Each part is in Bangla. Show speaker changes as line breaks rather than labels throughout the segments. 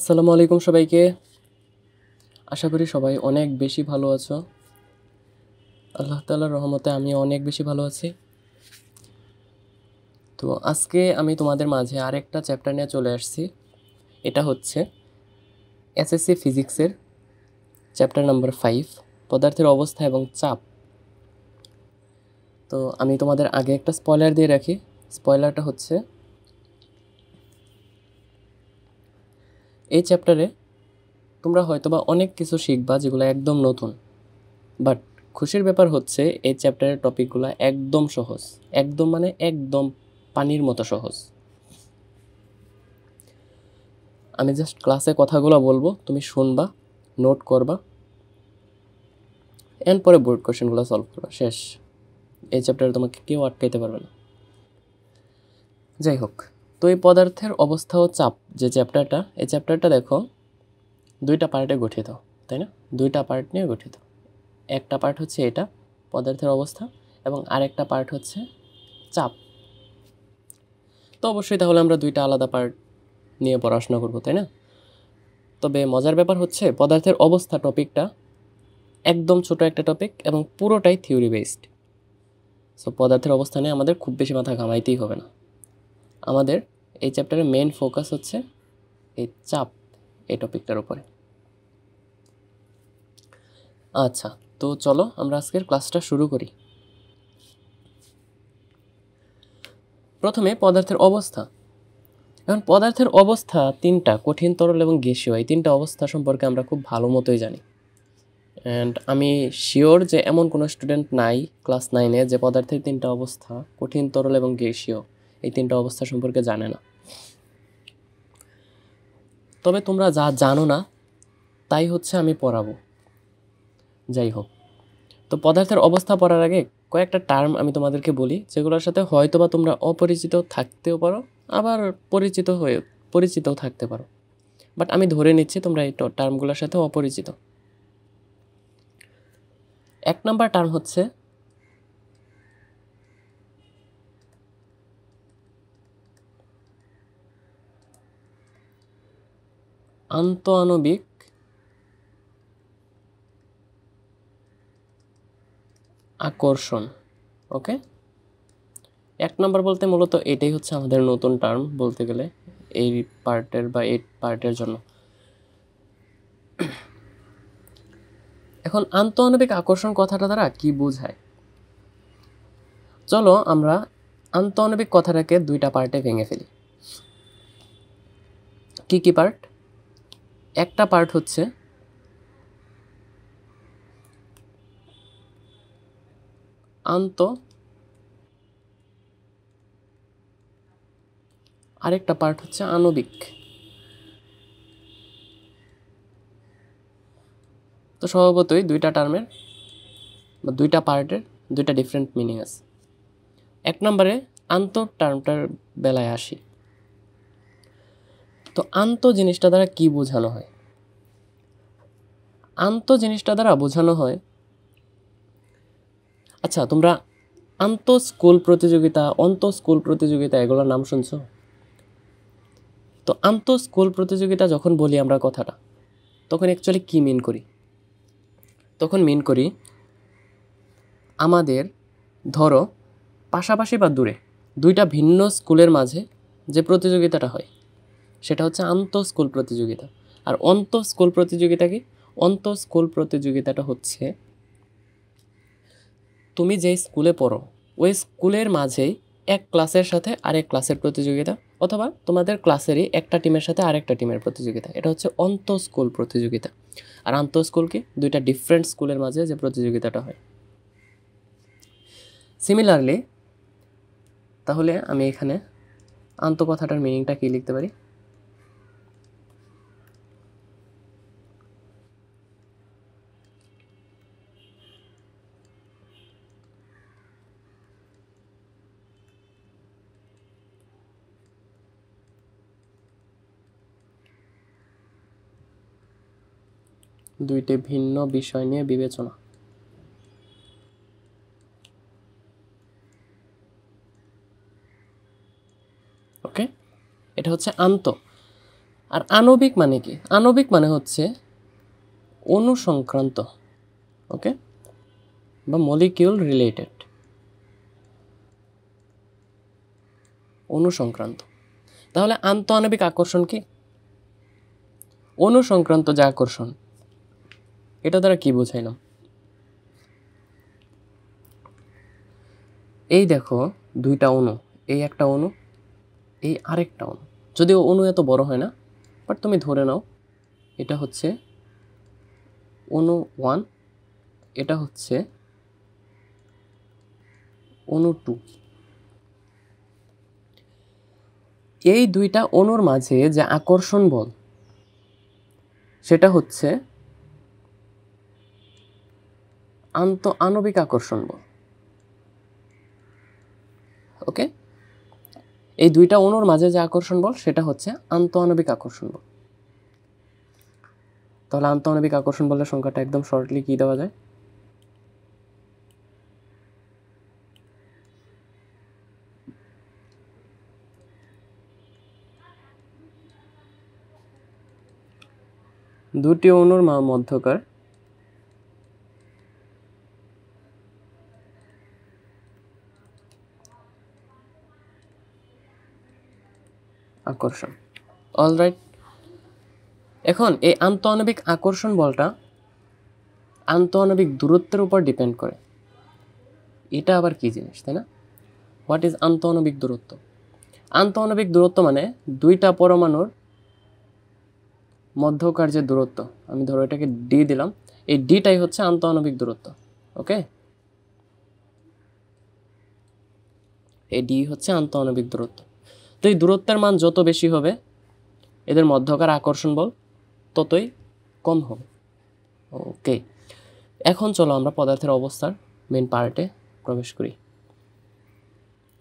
আসসালামু আলাইকুম সবাইকে। আশা করি সবাই অনেক বেশি ভালো আছো। আল্লাহ তাআলার রহমতে আমি অনেক বেশি ভালো আছি। তো আজকে আমি তোমাদের মাঝে আরেকটা চ্যাপ্টার নিয়ে চলে আসছি। এটা হচ্ছে এসএসসি ফিজিক্সের চ্যাপ্টার নাম্বার 5, পদার্থের অবস্থা এবং চাপ। তো আমি তোমাদের আগে একটা স্পয়লার দিয়ে রাখি। স্পয়লারটা হচ্ছে, এই চ্যাপ্টারে তোমরা হয়তোবা অনেক কিছু শিখবা যেগুলো একদম নতুন, বাট খুশির ব্যাপার হচ্ছে এই চ্যাপ্টারের টপিকগুলো একদম সহজ। একদম মানে একদম পানির মতো সহজ। আমি জাস্ট ক্লাসে কথাগুলো বলবো, তুমি শুনবা, নোট করবা, এন্ড পরে বোর্ড কোশ্চেনগুলো সলভ করবা, শেষ। এই চ্যাপ্টারে তোমাকে কেউ আটকাইতে পারবে না। যাই হোক, তো এই পদার্থের অবস্থা ও চাপ যে চ্যাপ্টারটা, এই চ্যাপ্টারটা দেখো দুইটা পার্টে গঠিত, তাই না? দুইটা পার্ট নিয়ে গঠিত। একটা পার্ট হচ্ছে এটা, পদার্থের অবস্থা, এবং আরেকটা পার্ট হচ্ছে চাপ। তো অবশ্যই তাহলে আমরা দুইটা আলাদা পার্ট নিয়ে পড়াশোনা করবো, তাই না? তবে মজার ব্যাপার হচ্ছে পদার্থের অবস্থা টপিকটা একদম ছোট একটা টপিক এবং পুরোটাই থিওরি বেসড। সো পদার্থের অবস্থা নিয়ে আমাদের খুব বেশি মাথা ঘামাইতেই হবে না। আমাদের এই চ্যাপ্টারের মেইন ফোকাস হচ্ছে এই চাপ, এই টপিকটার উপরে। আচ্ছা, তো চলো আমরা আজকের ক্লাসটা শুরু করি। প্রথমে পদার্থের অবস্থা। এখন পদার্থের অবস্থা তিনটা, কঠিন, তরল এবং গ্যাসীয়। এই তিনটা অবস্থা সম্পর্কে আমরা খুব ভালো মতোই জানি। অ্যান্ড আমি শিওর যে এমন কোনো স্টুডেন্ট নাই ক্লাস 9-এ যে পদার্থের তিনটা অবস্থা, কঠিন, তরল এবং গ্যাসীয়, এই তিনটা অবস্থা সম্পর্কে জানে না। তবে তোমরা যা জানো না তাই হচ্ছে আমি পড়াবো। যাই হোক, তো পদার্থের অবস্থা পড়ার আগে কয়েকটা টার্ম আমি তোমাদেরকে বলি, যেগুলোর সাথে হয়তোবা তোমরা অপরিচিত থাকতেও পারো, আবার পরিচিতও থাকতে পারো। বাট আমি ধরে নিচ্ছি তোমরা এই টার্মগুলোর সাথে অপরিচিত। 1 নাম্বার টার্ম হচ্ছে আন্তঃআণবিক আকর্ষণ। ওকে, 1 নাম্বার বলতে মূলত এটাই হচ্ছে আমাদের নতুন টার্ম বলতে গেলে এই পার্টের বা এই পার্টের জন্য। এখন আন্তঃআণবিক আকর্ষণ কথাটা দ্বারা কি বোঝায়? চলো আমরা আন্তঃআণবিক কথাটাকে দুইটা পার্টে ভেঙে ফেলি। কি কি পার্ট? একটা পার্ট হচ্ছে আরেকটা পার্ট হচ্ছে আণবিক। তো স্বভাবতই দুইটা টার্মের বা দুইটা পার্টের দুইটা ডিফারেন্ট মিনিং আছে। 1 নম্বরে টার্মটার বেলায় আসি। তো জিনিসটা দ্বারা কি বোঝানো হয়? জিনিসটা দ্বারা বোঝানো হয়, আচ্ছা তোমরা স্কুল প্রতিযোগিতা, স্কুল প্রতিযোগিতা এগুলোর নাম শুনছো? তো স্কুল প্রতিযোগিতা যখন বলি আমরা কথাটা, তখন অ্যাকচুয়ালি কি মিন করি? তখন মিন করি আমাদের, ধরো পাশাপাশি বা দূরে দুইটা ভিন্ন স্কুলের মাঝে যে প্রতিযোগিতাটা হয় সেটা হচ্ছে স্কুল প্রতিযোগিতা। আর স্কুল প্রতিযোগিতা কি? স্কুল প্রতিযোগিতাটা হচ্ছে তুমি যেই স্কুলে পড়ো ওই স্কুলের মাঝেই এক ক্লাসের সাথে আরেক ক্লাসের প্রতিযোগিতা, অথবা তোমাদের ক্লাসেরই একটা টিমের সাথে আরেকটা টিমের প্রতিযোগিতা। এটা হচ্ছে স্কুল প্রতিযোগিতা। আর স্কুল কি? দুইটা ডিফারেন্ট স্কুলের মাঝে যে প্রতিযোগিতাটা হয়। সিমিলারলি তাহলে আমি এখানে কথাটার মিনিংটা কি লিখতে পারি? দুইটি ভিন্ন বিষয় নিয়ে বিবেচনা। ওকে, এটা হচ্ছে আর আণবিক মানে কি? আণবিক মানে হচ্ছে অণু সংক্রান্ত, ওকে, বা মলিকিউল রিলেটেড, অণু সংক্রান্ত। তাহলে আন্তঃআণবিক আকর্ষণ কি? অণু সংক্রান্ত যে আকর্ষণ, এটা দ্বারা কি বোঝাইলাম? এই দেখো দুইটা অণু, এই একটা অণু, এই আরেকটা অণু। যদিও অণু এত বড় হয় না, বাট তুমি ধরে নাও এটা হচ্ছে অণু 1, এটা হচ্ছে অণু 2। এই দুইটা অণুর মাঝে যে আকর্ষণ বল, সেটা হচ্ছে আন্তঃআণবিক আকর্ষণ বল, ওকে। এই দুইটা অণুর মাঝে যে আকর্ষণ বল সেটা হচ্ছে আন্তঃআণবিক আকর্ষণ বল। তাহলে আন্তঃআণবিক আকর্ষণ বলের সংখ্যাটা একদম শর্টলি কি দেওয়া যায়? দুটি অণুর মধ্যকার আকর্ষণ। অলরাইট, এখন এই আন্তঃআণবিক আকর্ষণ বলটা আন্তঃআণবিক দূরত্বের উপর ডিপেন্ড করে। এটা আবার কি জিনিস, তাই না? হোয়াট ইজ আন্তঃআণবিক দূরত্ব? আন্তঃআণবিক দূরত্ব মানে দুইটা পরমাণুর মধ্যকার যে দূরত্ব, আমি ধরো এটাকে ডি দিলাম, এই ডিটাই হচ্ছে আন্তঃআণবিক দূরত্ব, ওকে। এই ডি হচ্ছে আন্তঃআণবিক দূরত্ব। তো এই দূরত্বের মান যত বেশি হবে, এদের মধ্যকার আকর্ষণ বল ততই কম হবে, ওকে। এখন চলো আমরা পদার্থের অবস্থার মেন পার্টে প্রবেশ করি।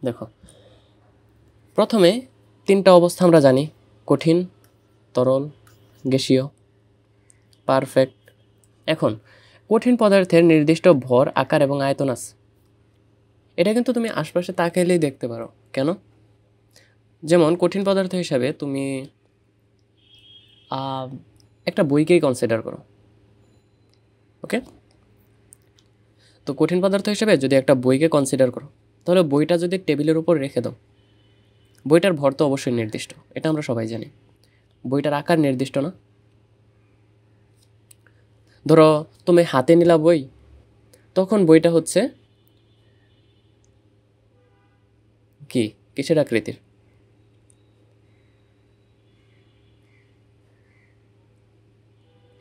দেখো, প্রথমে তিনটা অবস্থা আমরা জানি: কঠিন, তরল, গ্যাসীয়, পারফেক্ট। এখন কঠিন পদার্থের নির্দিষ্ট ভর, আকার এবং আয়তন আছে। এটা কিন্তু তুমি আশপাশে তাকাইলেই দেখতে পারো। কেন? যেমন কঠিন পদার্থ হিসাবে তুমি একটা বইকেই কনসিডার করো, ওকে। তো কঠিন পদার্থ হিসেবে যদি একটা বইকে কনসিডার করো, তাহলে বইটা যদি টেবিলের উপর রেখে দাও, বইটার ভর তো অবশ্যই নির্দিষ্ট, এটা আমরা সবাই জানি। বইটার আকার নির্দিষ্ট না? ধরো তুমি হাতে নিলা বই, তখন বইটা হচ্ছে কি, কিসের আকৃতির?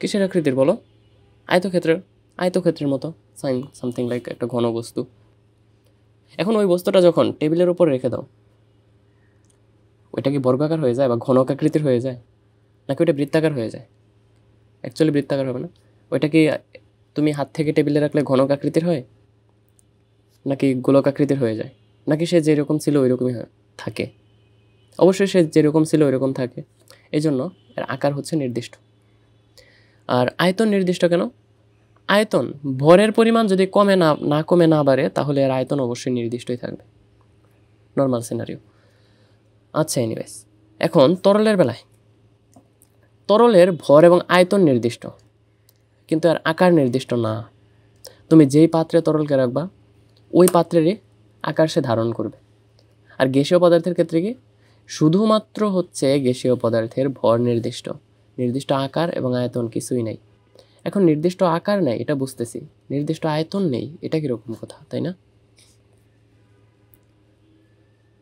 কিসের আকৃতির বলো? আয়তক্ষেত্রের মতো, সামথিং লাইক একটা ঘন বস্তু। এখন ওই বস্তুটা যখন টেবিলের উপর রেখে দাও, ওইটা কি বর্গাকার হয়ে যায় বা ঘনক আকৃতির হয়ে যায়, নাকি ওইটা বৃত্তাকার হয়ে যায়? অ্যাকচুয়ালি বৃত্তাকার হবে না। ওইটা কি তুমি হাত থেকে টেবিলে রাখলে ঘনক আকৃতির হয়, নাকি গোলক আকৃতির হয়ে যায়, নাকি সে যেরকম ছিল ওই রকমই থাকে? অবশ্যই সে যেরকম ছিল ওই রকম থাকে। এই জন্য এর আকার হচ্ছে নির্দিষ্ট। আর আয়তন নির্দিষ্ট কেন? আয়তন, ভরের পরিমাণ যদি কমে না বাড়ে, তাহলে এর আয়তন অবশ্যই নির্দিষ্টই থাকবে, নর্মাল সিনারিও। আচ্ছা, এনিওয়েজ, এখন তরলের বেলায় তরলের ভর এবং আয়তন নির্দিষ্ট, কিন্তু এর আকার নির্দিষ্ট না। তুমি যেই পাত্রে তরলকে রাখবা, ওই পাত্রেরই আকার সে ধারণ করবে। আর গ্যাসীয় পদার্থের ক্ষেত্রে কি, শুধুমাত্র হচ্ছে গ্যাসীয় পদার্থের ভর নির্দিষ্ট, নির্দিষ্ট আকার এবং আয়তন কিছুই নেই। এখন নির্দিষ্ট আকার নেই এটা বুঝতেছি, নির্দিষ্ট আয়তন নেই, এটা কিরকম কথা, তাই না?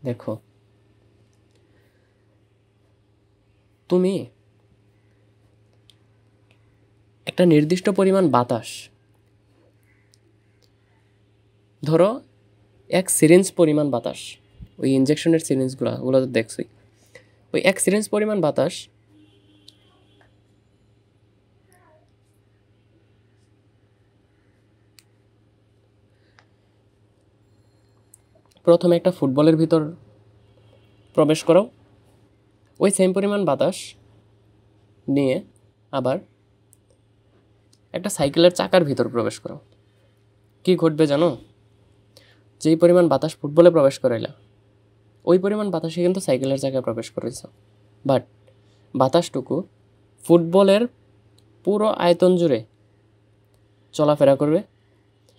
দেখো, তুমি একটা নির্দিষ্ট পরিমাণ বাতাস, ধরো এক সিরিঞ্জ পরিমাণ বাতাস, ওই ইনজেকশনের সিরিঞ্জগুলো, ওগুলো তো দেখছোই, ওই এক সিরিঞ্জ পরিমাণ বাতাস প্রথমে একটা ফুটবলের ভিতর প্রবেশ করো, ওই সেম পরিমাণ বাতাস নিয়ে আবার একটা সাইকেলের চাকার ভিতর প্রবেশ করো। কি ঘটবে জানো? যেই পরিমাণ বাতাস ফুটবলে প্রবেশ করাইলা, ওই পরিমাণ বাতাসে কিন্তু সাইকেলের চাকায় প্রবেশ করেছ। বাট বাতাসটুকু ফুটবলের পুরো আয়তন জুড়ে চলাফেরা করবে,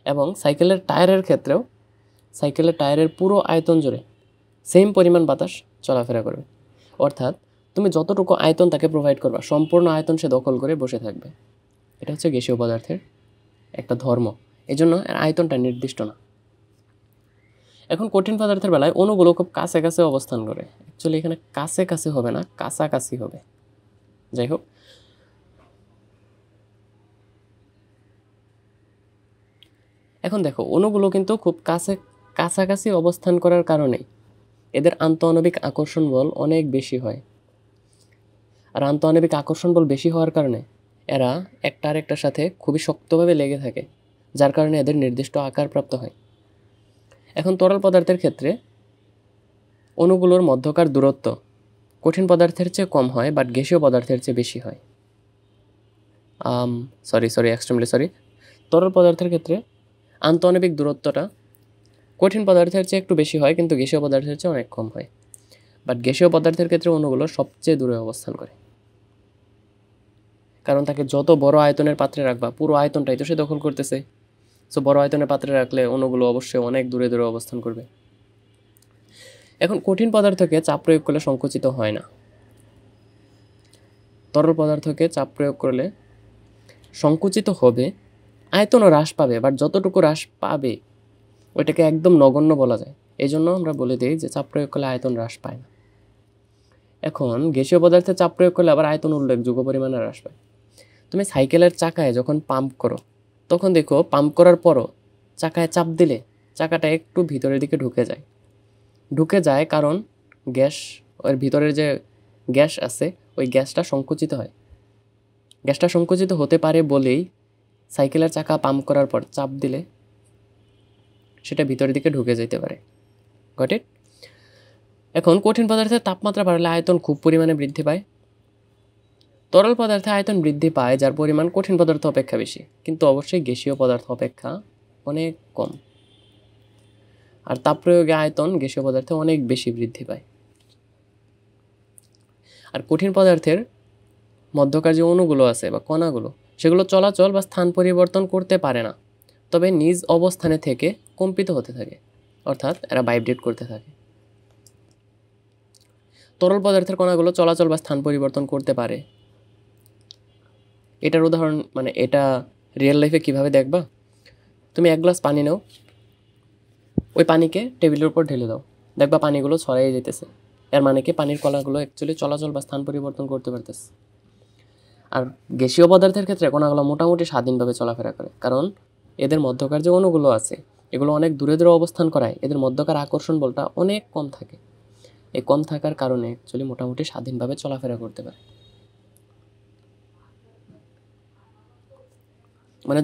এবং সাইকেলের টায়ারের ক্ষেত্রেও সাইকেলের টায়ারের পুরো আয়তন জুড়ে সেম পরিমাণ বাতাস চলাফেরা করবে। অর্থাৎ তুমি যতটুকু আয়তন তাকে প্রোভাইড করবা সম্পূর্ণ আয়তন সে দখল করে বসে থাকবে। এটা হচ্ছে গ্যাসীয় পদার্থের একটা ধর্ম, এই জন্য এর আয়তনটা নির্দিষ্ট না। এখন কঠিন পদার্থের বেলায় অণুগুলো খুব কাছে কাছে অবস্থান করে। অ্যাকচুয়ালি এখানে কাছে কাছে হবে না, কাছাকাছি হবে। যাই হোক, এখন দেখো অণুগুলো কিন্তু খুব কাছাকাছি অবস্থান করার কারণে এদের আন্তঃআণবিক আকর্ষণ বল অনেক বেশি হয়। আর আন্তঃআণবিক আকর্ষণ বল বেশি হওয়ার কারণে এরা একটা আরেকটার সাথে খুবই শক্তভাবে লেগে থাকে, যার কারণে এদের নির্দিষ্ট আকার প্রাপ্ত হয়। এখন তরল পদার্থের ক্ষেত্রে অণুগুলোর মধ্যকার দূরত্ব কঠিন পদার্থের চেয়ে কম হয়, বাট গ্যাসীয় পদার্থের চেয়ে বেশি হয়। Extremely sorry. তরল পদার্থের ক্ষেত্রে আন্তঃআণবিক দূরত্বটা কঠিন পদার্থের চেয়ে একটু বেশি হয়, কিন্তু গ্যাসীয় পদার্থের চেয়ে অনেক কম হয়। বাট গ্যাসীয় পদার্থের ক্ষেত্রে অণুগুলো সবচেয়ে দূরে অবস্থান করে, কারণ তাকে যত বড় আয়তনের পাত্রে রাখবা পুরো আয়তনটাই তো সে দখল করতেছে। সো বড় আয়তনের পাত্রে রাখলে অণুগুলো অবশ্যই অনেক দূরে দূরে অবস্থান করবে। এখন কঠিন পদার্থকে চাপ প্রয়োগ করলে সংকুচিত হয় না, তরল পদার্থকে চাপ প্রয়োগ করলে সংকুচিত হবে, আয়তনও হ্রাস পাবে, বাট যতটুকু হ্রাস পাবে ওইটাকে একদম নগণ্য বলা যায়। এই জন্য আমরা বলে দিই যে চাপ প্রয়োগ করলে আয়তন হ্রাস পায় না। এখন গ্যাসীয় পদার্থে চাপ প্রয়োগ করলে আবার আয়তন উল্লেখযোগ্য পরিমাণে হ্রাস পায়। তুমি সাইকেলের চাকায় যখন পাম্প করো তখন দেখো পাম্প করার পরও চাকায় চাপ দিলে চাকাটা একটু ভিতরের দিকে ঢুকে যায় কারণ ওর ভিতরের যে গ্যাস আছে ওই গ্যাসটা সংকুচিত হয়। গ্যাসটা সংকুচিত হতে পারে বলেই সাইকেলের চাকা পাম্প করার পর চাপ দিলে সেটা ভিতরের দিকে ঢুকে যেতে পারে। Got it? এখন কঠিন পদার্থের তাপমাত্রা বাড়লে আয়তন খুব পরিমাণে বৃদ্ধি পায়। তরল পদার্থে আয়তন বৃদ্ধি পায় যার পরিমাণ কঠিন পদার্থ অপেক্ষা বেশি, কিন্তু অবশ্যই গ্যাসীয় পদার্থ অপেক্ষা অনেক কম। আর তাপ প্রয়োগে আয়তন গ্যাসীয় পদার্থে অনেক বেশি বৃদ্ধি পায়। আর কঠিন পদার্থের মধ্যকার যে অণুগুলো আছে বা কণাগুলো সেগুলো চলাচল বা স্থান পরিবর্তন করতে পারে না, তবে নিজ অবস্থানে থেকে কম্পিত হতে থাকে, অর্থাৎ এরা ভাইব্রেট করতে থাকে। তরল পদার্থের কণাগুলো চলাচল বা স্থান পরিবর্তন করতে পারে। এটার উদাহরণ এটা রিয়েল লাইফে কিভাবে দেখবা, তুমি এক গ্লাস পানি নাও, ওই পানিকে টেবিলের উপর ঢেলে দাও, দেখবা পানিগুলো ছড়াই যেতেছে। এর মানে কি পানির কণাগুলো অ্যাকচুয়ালি চলাচল বা স্থান পরিবর্তন করতে পারতেছে। আর গ্যাসীয় পদার্থের ক্ষেত্রে কণাগুলো মোটামুটি স্বাধীনভাবে চলাফেরা করে, কারণ এদের মধ্যকার যে অণুগুলো আছে এগুলো অনেক দূরে দূরে অবস্থান করায় এদের মধ্যকার আকর্ষণ বলটা অনেক কম থাকে। এই কম থাকার কারণে অ্যাকচুয়ালি মোটামুটি স্বাধীনভাবে চলাফেরা করতে পারে।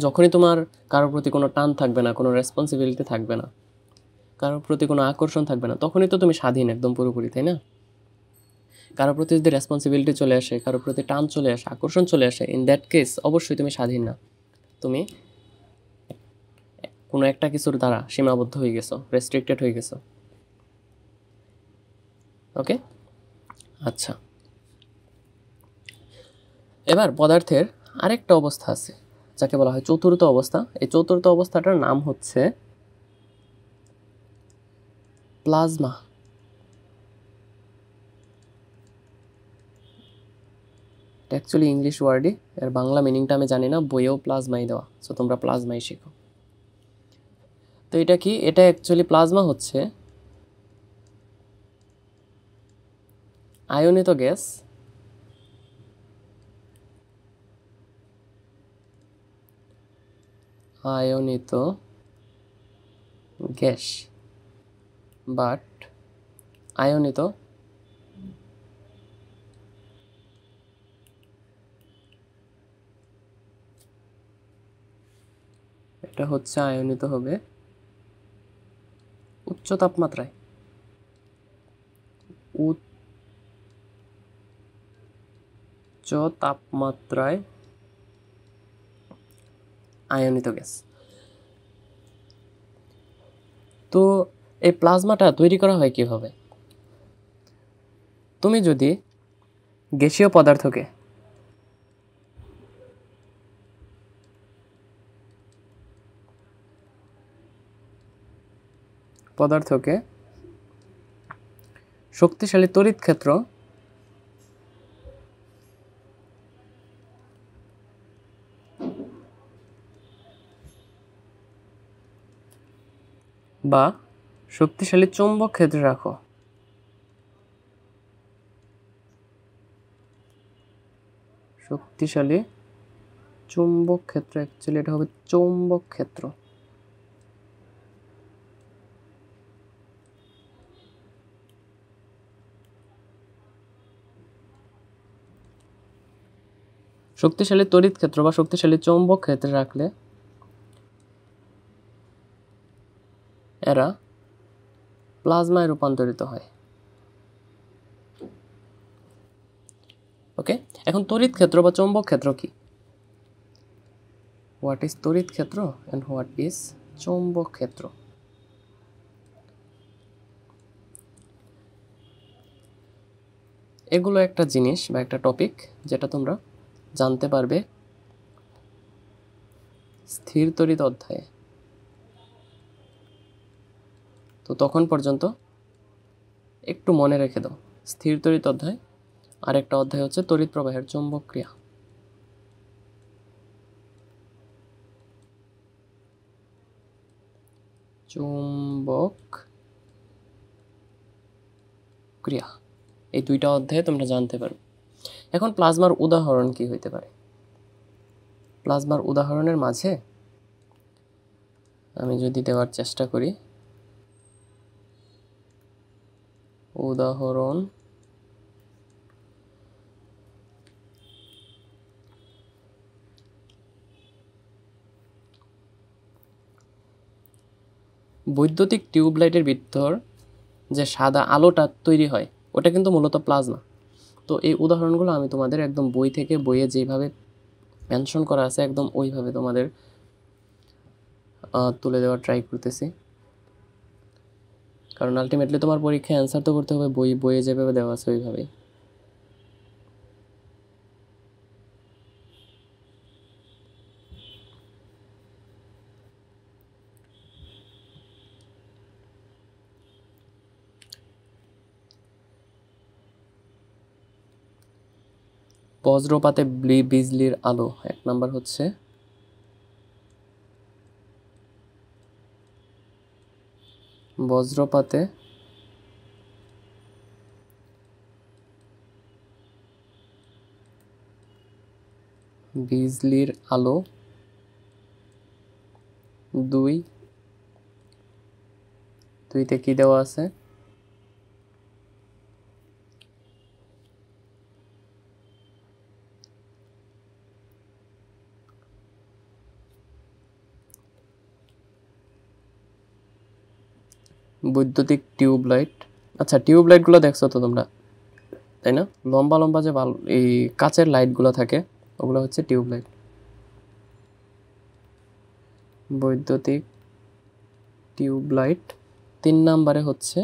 যখনই তোমার কারোর প্রতি কোনো টান থাকবে না, কোনো রেসপন্সিবিলিটি থাকবে না, কারোর প্রতি কোনো আকর্ষণ থাকবে না, তখনই তো তুমি স্বাধীন একদম পুরোপুরি, তাই না? কারোর প্রতি যদি রেসপন্সিবিলিটি চলে আসে, কারোর প্রতি টান চলে আসে, আকর্ষণ চলে আসে, ইন দ্যাট কেস অবশ্যই তুমি স্বাধীন না, তুমি কোনো একটা কিছুর দ্বারা সীমাবদ্ধ হয়ে গেছো, রেস্ট্রিক্টেড হয়ে গেছো। ওকে, আচ্ছা। এবার পদার্থের আরেকটা অবস্থা আছে যাকে বলা হয় চতুর্থ অবস্থা। এই চতুর্থ অবস্থাটার নাম হচ্ছে প্লাজমা। এটা অ্যাকচুয়ালি ইংলিশ ওয়ার্ডই, এর বাংলা মিনিংটা আমি জানি না, বইয়েও প্লাজমাই দেওয়া, সো তোমরা প্লাজমাই শেখো। তো এটা কি? এটা অ্যাকচুয়ালি প্লাজমা হচ্ছে আয়নিত গ্যাস বাট আয়নিত এটা হচ্ছে আয়নিত হবে উচ্চ তাপমাত্রায়, আয়নিত গ্যাস। তো এই প্লাজমাটা তৈরি করা হয় কিভাবে? তুমি যদি গ্যাসীয় পদার্থকে শক্তিশালী তড়িৎ ক্ষেত্র বা শক্তিশালী চৌম্বক ক্ষেত্রে রাখো। শক্তিশালী চুম্বক ক্ষেত্র, অ্যাকচুয়ালি এটা হবে চৌম্বক ক্ষেত্র। শক্তিশালী তড়িৎ ক্ষেত্র বা শক্তিশালী চৌম্বক ক্ষেত্রে রাখলে এরা প্লাজমায় রূপান্তরিত হয়। ওকে, এখন তড়িৎ ক্ষেত্র বা চৌম্বক ক্ষেত্র কি? হোয়াট ইজ তড়িৎ ক্ষেত্র এন্ড হোয়াট ইজ চৌম্বক ক্ষেত্র? এগুলো একটা জিনিস বা একটা টপিক যেটা তোমরা জানতে পারবে স্থির তড়িৎ অধ্যায়ে। তো তখন পর্যন্ত একটু মনে রেখে দাও, স্থির তড়িৎ অধ্যায়, আর একটা অধ্যায় হচ্ছে তড়িৎ প্রবাহের চৌম্বক ক্রিয়া। চৌম্বক ক্রিয়া, এই দুইটা অধ্যায়ে তোমরা জানতে পারবে। এখন প্লাজমার উদাহরণ কি হইতে পারে? প্লাজমার উদাহরণের মাঝে আমি যদি দেওয়ার চেষ্টা করি, উদাহরণ বৈদ্যুতিক টিউবলাইটের ভিতর যে সাদা আলোটা তৈরি হয় ওটা কিন্তু মূলত প্লাজমা। তো এই উদাহরণগুলো আমি তোমাদের একদম বই থেকে, বইয়ে যেভাবে মেনশন করা আছে একদম ওইভাবে তোমাদের তুলে দেওয়ার ট্রাই করতেছি, কারণ আলটিমেটলি তোমার পরীক্ষায় অ্যান্সার তো করতে হবে বইয়ে যেভাবে দেওয়া আছে ওইভাবেই। বজ্রপাতে বিজলির আলো, এক নাম্বার হচ্ছে বজ্রপাতে বিজলির আলো। দুইতে কি দেওয়া আছে? বৈদ্যুতিক টিউবলাইট। আচ্ছা, টিউবলাইটগুলো দেখছো তো তোমরা, তাই না? লম্বা লম্বা যে এই কাচের লাইটগুলো থাকে ওগুলো হচ্ছে টিউবলাইট। বৈদ্যুতিক টিউবলাইট। 3 নম্বরে হচ্ছে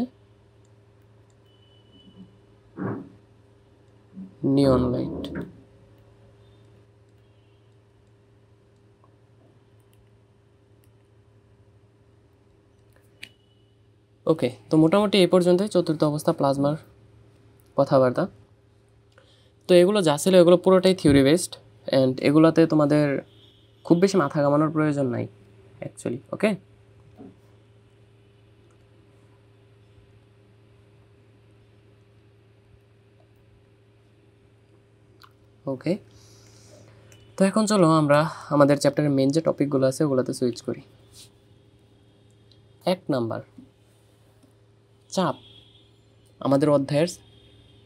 নিয়ন লাইট। ওকে, তো মোটামুটি এই পর্যন্তই চতুর্থ অবস্থা প্লাজমার কথাবার্তা। তো এগুলো যা ছিল এগুলো পুরোটাই থিওরি বেসড, অ্যান্ড এগুলোতে তোমাদের খুব বেশি মাথা ঘামানোর প্রয়োজন নাই অ্যাকচুয়ালি। ওকে, ওকে, তো এখন চলো আমরা আমাদের চ্যাপ্টারের মেন যে টপিকগুলো আছে ওগুলোতে সুইচ করি। 1 নাম্বার, চাপ। আমাদের অধ্যায়ের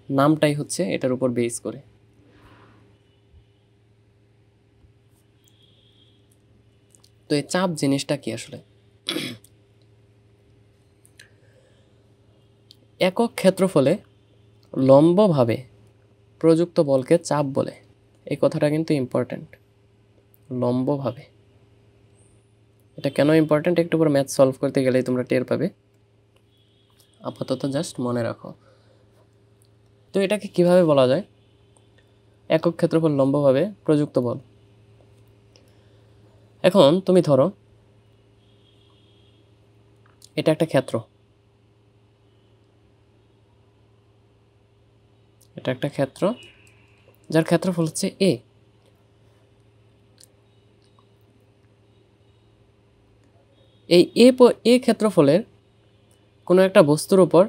নামটাই হচ্ছে এটার উপর বেস করে। তো এই চাপ জিনিসটা কি আসলে? একক ক্ষেত্রফলে লম্বভাবে প্রযুক্ত বলকে চাপ বলে। এই কথাটা কিন্তু ইম্পর্ট্যান্ট, লম্বভাবে। এটা কেন ইম্পর্ট্যান্ট একটু পরে ম্যাথ সলভ করতে গেলেই তোমরা টের পাবে, আপাতত জাস্ট মনে রাখো। তো এটাকে কিভাবে বলা যায়? একক ক্ষেত্রফল লম্বভাবে প্রযুক্ত বল। এখন তুমি ধরো এটা একটা ক্ষেত্র, এটা একটা ক্ষেত্র যার ক্ষেত্রফল হচ্ছে এ। এই এ ক্ষেত্রফলের কোনো একটা বস্তুর উপর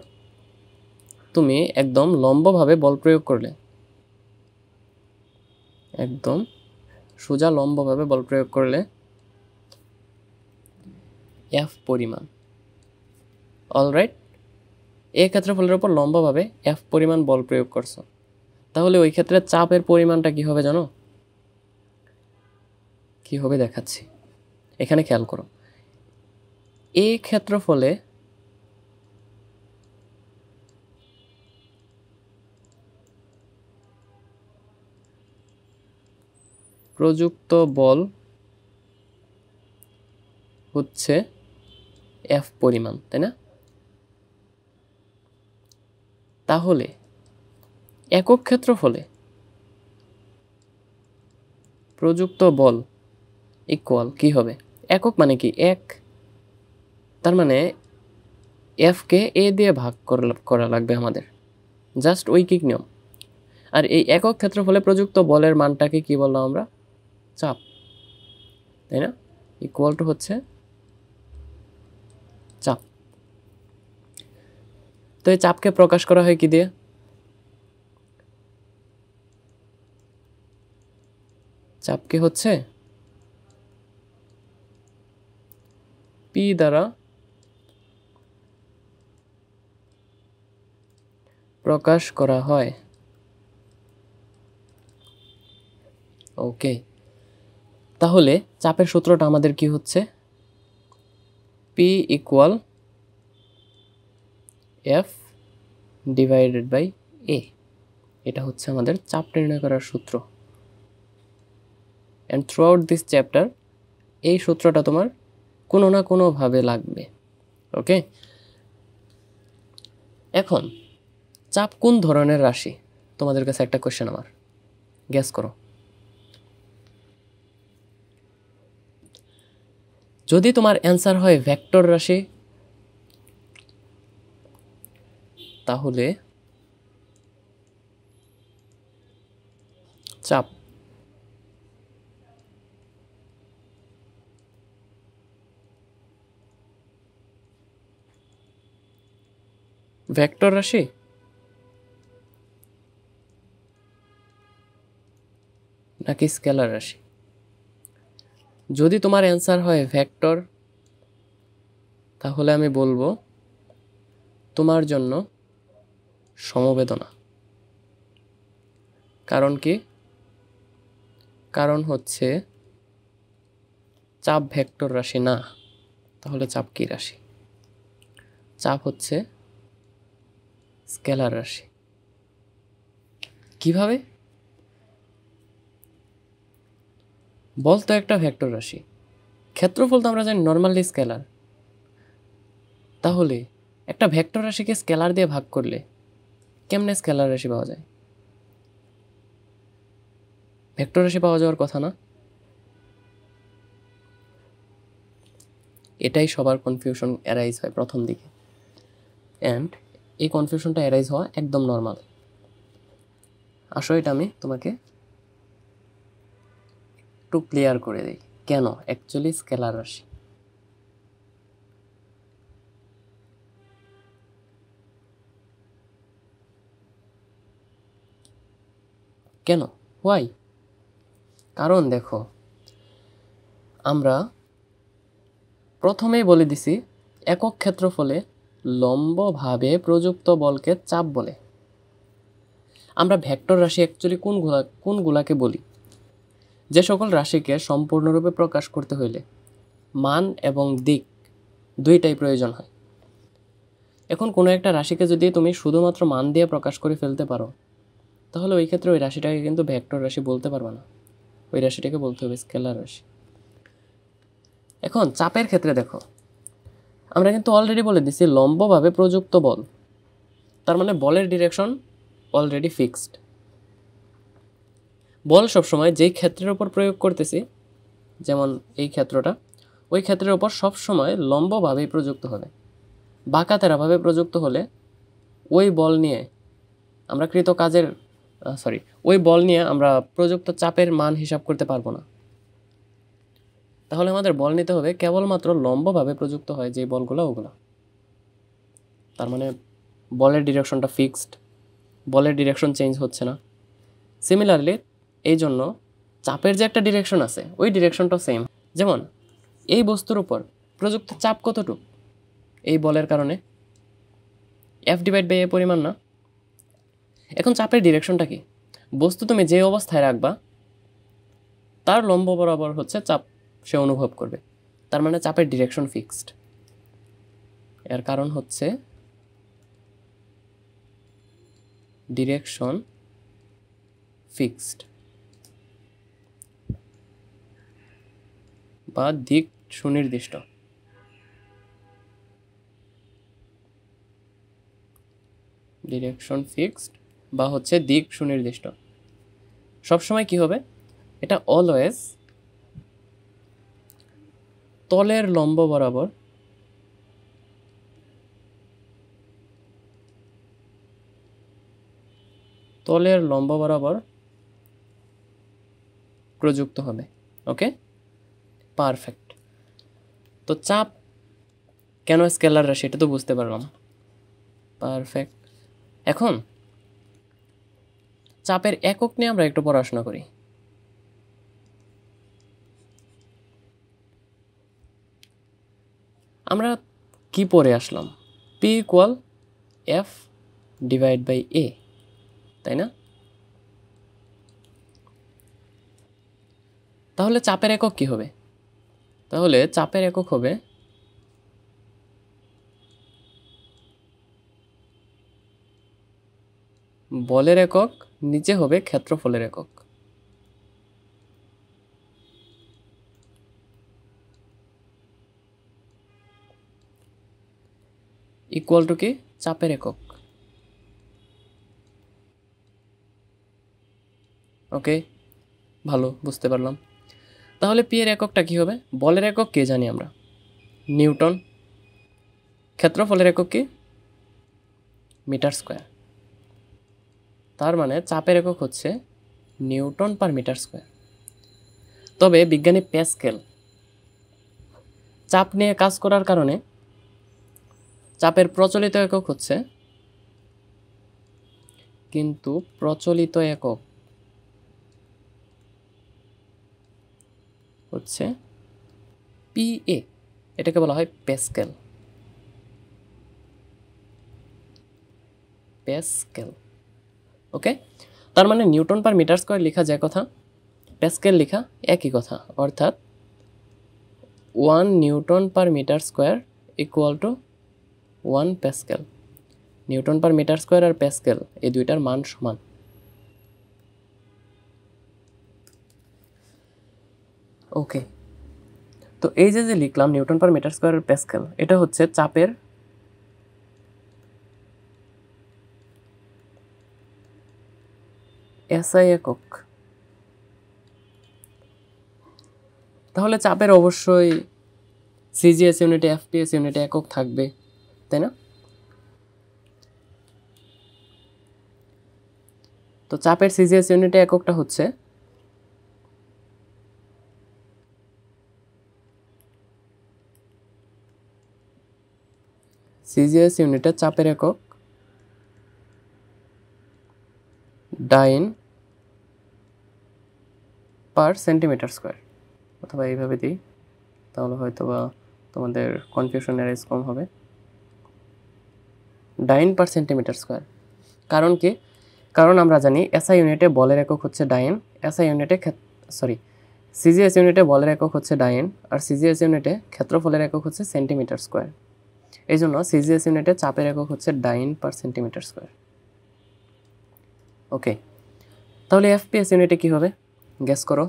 তুমি একদম লম্বভাবে বল প্রয়োগ করলে, একদম সোজা লম্বভাবে বল প্রয়োগ করলে এফ পরিমাণ, অলরাইট, এ ক্ষেত্রফলের উপর লম্বভাবে এফ পরিমাণ বল প্রয়োগ করছো, তাহলে ওই ক্ষেত্রে চাপের পরিমাণটা কি হবে জানো? কি হবে দেখাচ্ছি, এখানে খেয়াল করো। এ ক্ষেত্রফলে প্রযুক্ত বল হচ্ছে এফ পরিমাণ, তাই না? তাহলে একক ক্ষেত্রফলে প্রযুক্ত বল ইকুয়াল কি হবে? একক মানে কি? এক, তার মানে এফকে এ দিয়ে ভাগ করা লাগবে আমাদের, জাস্ট ঐকিক নিয়ম। আর এই একক ক্ষেত্রফলে প্রযুক্ত বলের মানটাকে কি বললাম আমরা? চাপ, তাই না? ইকুয়াল টু হচ্ছে চাপ। তো এই চাপকে প্রকাশ করা হয় কি দিয়ে? চাপকে হচ্ছে পি দ্বারা প্রকাশ করা হয়। ওকে, তাহলে চাপের সূত্রটা আমাদের কি হচ্ছে? P equal F divided by A. এটা হচ্ছে আমাদের চাপ নির্ণয় করার সূত্র। And throughout this chapter এই সূত্রটা তোমার কোনো না কোনোভাবে লাগবে। ওকে, এখন চাপ কোন ধরনের রাশি? তোমাদের কাছে একটা কোয়েশ্চেন আমার, গেস করো। যদি তোমার অ্যান্সার হয় ভেক্টর রাশি, তাহলে চাপ ভেক্টর রাশি নাকি স্কেলার রাশি? যদি তোমার অ্যান্সার হয় ভেক্টর, তাহলে আমি বলবো তোমার জন্য সমবেদনা। কারণ কি? কারণ হচ্ছে চাপ ভেক্টর রাশি না, তাহলে চাপ কি রাশি? চাপ হচ্ছে স্কেলার রাশি। কিভাবে? বল তো একটা ভেক্টর রাশি, ক্ষেত্রফল তো আমরা জানি নর্মালি স্কেলার, তাহলে একটা ভেক্টর রাশিকে স্কেলার দিয়ে ভাগ করলে কেমনে স্কেলার রাশি পাওয়া যায়? ভেক্টর রাশি পাওয়া যাওয়ার কথা না? এটাই সবার কনফিউশন অ্যারাইজ হয় প্রথম দিকে, অ্যান্ড এই কনফিউশনটা অ্যারাইজ হওয়া একদম নর্মাল। আসো এটা আমি তোমাকে একটু ক্লিয়ার করে দিই কেন অ্যাকচুয়ালি স্কেলার রাশি। কেন? হোয়াই? কারণ দেখো, আমরা প্রথমেই বলে দিছি একক ক্ষেত্রফলে লম্বভাবে প্রযুক্ত বলকে চাপ বলে। আমরা ভেক্টর রাশি অ্যাকচুয়ালি কোনগুলাকে বলি? যে সকল রাশিকে সম্পূর্ণরূপে প্রকাশ করতে হইলে মান এবং দিক দুইটাই প্রয়োজন হয়। এখন কোনো একটা রাশিকে যদি তুমি শুধুমাত্র মান দিয়ে প্রকাশ করে ফেলতে পারো, তাহলে ওই ক্ষেত্রে ওই রাশিটাকে কিন্তু ভেক্টর রাশি বলতে পারবে না, ওই রাশিটাকে বলতে হবে স্কেলার রাশি। এখন চাপের ক্ষেত্রে দেখো, আমরা কিন্তু অলরেডি বলে দিছি লম্বভাবে প্রযুক্ত বল, তার মানে বলের ডিরেকশন অলরেডি ফিক্সড। বল সবসময় যেই ক্ষেত্রের উপর প্রয়োগ করতেছি, যেমন এই ক্ষেত্রটা, ওই ক্ষেত্রের উপর সবসময় লম্বভাবেই প্রযুক্ত হবে। বাঁকা তেরাভাবে প্রযুক্ত হলে ওই বল নিয়ে আমরা কৃত কাজের ওই বল নিয়ে আমরা প্রযুক্ত চাপের মান হিসাব করতে পারবো না। তাহলে আমাদের বল নিতে হবে কেবলমাত্র লম্বভাবে প্রযুক্ত হয় যে বলগুলো, ওগুলো। তার মানে বলের ডিরেকশনটা ফিক্সড, বলের ডিরেকশন চেঞ্জ হচ্ছে না। সিমিলারলি এই জন্য চাপের যে একটা ডিরেকশন আছে ওই ডিরেকশনটাও সেম। যেমন এই বস্তুর উপর প্রযুক্ত চাপ কতটুকু এই বলের কারণে, F/A পরিমাণ না। এখন চাপের ডিরেকশনটা কি? বস্তু তুমি যে অবস্থায় রাখবা তার লম্ব বরাবর হচ্ছে চাপ সে অনুভব করবে। তার মানে চাপের ডিরেকশন ফিক্সড। এর কারণ হচ্ছে ডিরেকশন ফিক্সড বা দিক সুনির্দিষ্ট। ডিরেকশন ফিক্সড বা হচ্ছে দিক সুনির্দিষ্ট। সবসময় কি হবে? এটা অলওয়েজ তলের লম্ব বরাবর প্রযুক্ত হবে। ওকে, পারফেক্ট। তো চাপ কেন স্কেলার রাশি এটা তো বুঝতে পারলাম। পারফেক্ট। এখন চাপের একক নিয়ে আমরা একটু পড়াশোনা করি। আমরা কি পড়ে আসলাম? P = F/A, তাই না? তাহলে চাপের একক কি হবে? তাহলে চাপের একক হবে বলের একক, নিচে হবে ক্ষেত্রফলের একক। ইকুয়াল টু কি? চাপের একক। ওকে, ভালো, বুঝতে পারলাম। তাহলে পি এর এককটা কি হবে? বলের একক কে জানি আমরা? নিউটন। ক্ষেত্রফলের একক কি? Metre square. তার মানে চাপের একক হচ্ছে N/m²। তবে বিজ্ঞানী প্যাসকেল চাপ নিয়ে কাজ করার কারণে চাপের প্রচলিত একক হচ্ছে, কিন্তু প্রচলিত একক হচ্ছে PA। এটাকে বলা হয় প্যাসকেল। ওকে, তার মানে N/m² লেখা যায় কথা, প্যাসকেল লেখা একই কথা। অর্থাৎ 1 N/m² = 1 প্যাসকেল। N/m² আর প্যাসকেল এই দুইটার মান সমান। ওকে, তো এই যে লিখলাম N/m² আর প্যাসকেল, এটা হচ্ছে চাপের SI একক। তাহলে চাপের অবশ্যই CGS ইউনিটে, FPS ইউনিটে একক থাকবে, তাই না? তো চাপের CGS ইউনিটে এককটা হচ্ছে CGS ইউনিটে চাপের একক Dyn/cm²। অথবা এইভাবে দিই, তাহলে হয়তো বা তোমাদের কনফিউশন এরাইজ কম হবে। Dyn/cm²। কারণ কি? কারণ আমরা জানি SI ইউনিটে বলের একক হচ্ছে ডাইন, CGS ইউনিটে বলের একক হচ্ছে ডাইন, আর CGS ইউনিটে ক্ষেত্রফলের একক হচ্ছে cm²। এই জন্য CGS ইউনিটে চাপের একক হচ্ছে Dyn/cm²। ওকে, তাহলে FPS ইউনিটে কি হবে? গ্যাস করো।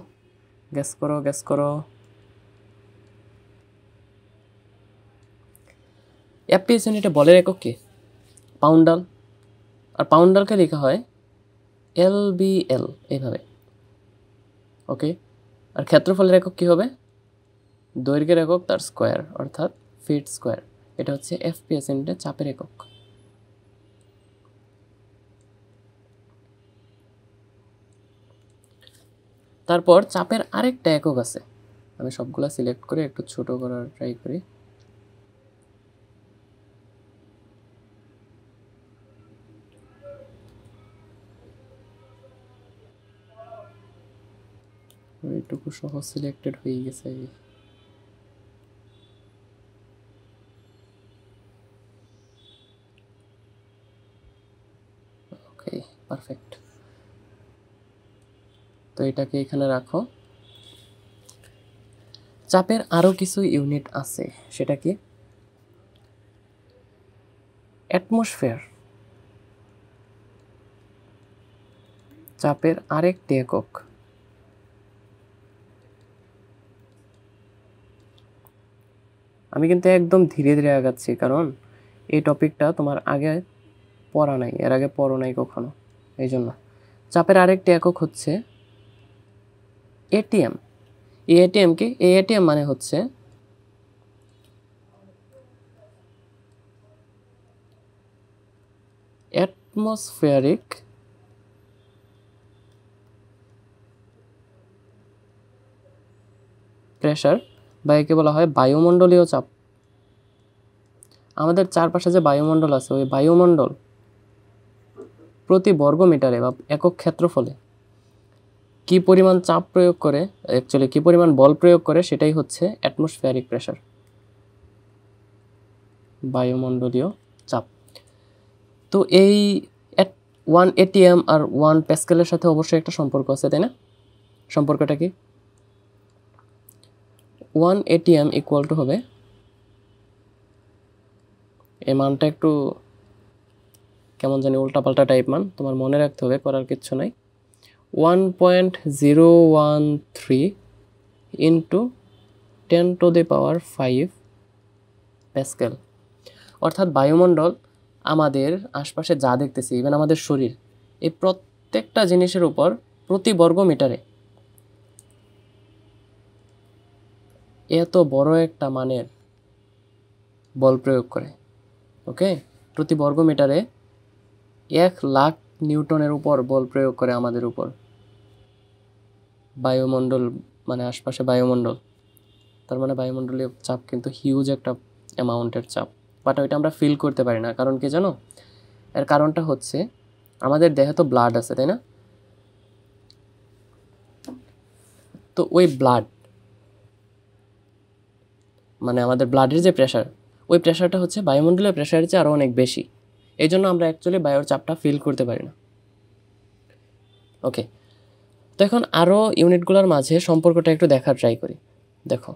FPS ইউনিটে বলের একক কি? পাউন্ডাল। আর পাউন্ডালকে লেখা হয় LBL এইভাবে। ওকে, আর ক্ষেত্রফলের একক কী হবে? দৈর্ঘ্যের একক তার স্কোয়ার, অর্থাৎ ফিট স্কোয়ার। এটা হচ্ছে এফপিএস ইউনিটে চাপের একক। তারপর চাপের আরেকটা একক আছে, আমি সবগুলা সিলেক্ট করে একটু ছোট করার ট্রাই করি। এইটুকু সহ সিলেক্টেড হয়ে গেছে। ওকে, পারফেক্ট। তো এটাকে এখানে রাখো। চাপের আরও কিছু ইউনিট আছে, সেটা কি? অ্যাটমসফিয়ার চাপের আরেকটি একক। আমি কিন্তু একদম ধীরে ধীরে আগাচ্ছি, কারণ এই টপিকটা তোমার আগে পড়া নাই, এর আগে পড়ো নাই কখনো, এই জন্য। চাপের আরেকটি একক হচ্ছে এটিএম। এই এটিএম কি? এই এটিএম মানে হচ্ছে অ্যাটমসফিয়ারিক প্রেশার, বা একে বলা হয় বায়ুমণ্ডলীয় চাপ। আমাদের চারপাশে যে বায়ুমণ্ডল আছে, ওই বায়ুমণ্ডল প্রতি বর্গ মিটারে বা একক ক্ষেত্রফলে কি পরিমাণ চাপ প্রয়োগ করে, অ্যাকচুয়ালি কি পরিমাণ বল প্রয়োগ করে, সেটাই হচ্ছে অ্যাটমসফিয়ারিক প্রেশার, বায়ুমণ্ডলীয় চাপ। তো এই 1 এটিএম আর 1 প্যাসকেলের সাথে অবশ্যই একটা সম্পর্ক আছে, তাই না? সম্পর্কটা কি? 1 এটিএম ইকুয়াল টু হবে, এই মানটা একটু কেমন জানি উল্টাপাল্টা টাইপ মান, তোমার মনে রাখতে হবে, করার কিচ্ছু নাই। 1.013 ইন্টু 10⁵ প্যাসকেল। অর্থাৎ বায়ুমণ্ডল, আমাদের আশপাশে যা দেখতেছি, ইভেন আমাদের শরীর, এই প্রত্যেকটা জিনিসের উপর প্রতি বর্গ মিটারে এত বড় একটা মানের বল প্রয়োগ করে। ওকে, প্রতি বর্গ মিটারে 1,00,000 নিউটনের উপর বল প্রয়োগ করে আমাদের উপর বায়ুমণ্ডল, মানে আশপাশে বায়ুমণ্ডল। তার মানে বায়ুমণ্ডলীয় চাপ কিন্তু হিউজ একটা অ্যামাউন্টের চাপ, বাট ওইটা আমরা ফিল করতে পারি না। কারণ কি জানো? এর কারণটা হচ্ছে আমাদের দেহে তো ব্লাড আছে, তাই না? তো ওই ব্লাড, মানে আমাদের ব্লাডের যে প্রেশার, ওই প্রেশারটা হচ্ছে বায়ুমণ্ডলীয় প্রেশারের চেয়ে আরও অনেক বেশি। এই জন্য আমরা অ্যাকচুয়ালি বায়ুর চাপটা ফিল করতে পারি না। ওকে, তো এখন আরও ইউনিটগুলোর মাঝে সম্পর্কটা একটু দেখার ট্রাই করি। দেখো,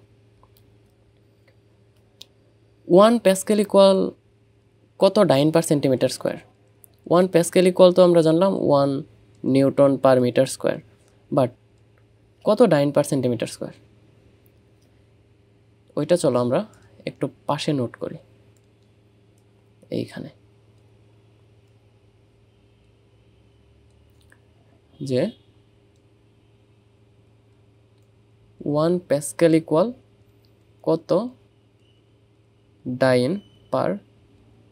1 প্যাসকেল ইকুয়াল কত dyne per centimetre square? 1 pascal equal তো আমরা জানলাম 1 newton per metre square, but কত ডাইন পার সেন্টিমিটার স্কোয়ার? ওইটা চলো আমরা একটু পাশে নোট করি, এইখানে, যে 1 প্যাসকেল ইকুয়াল কত ডাইন পার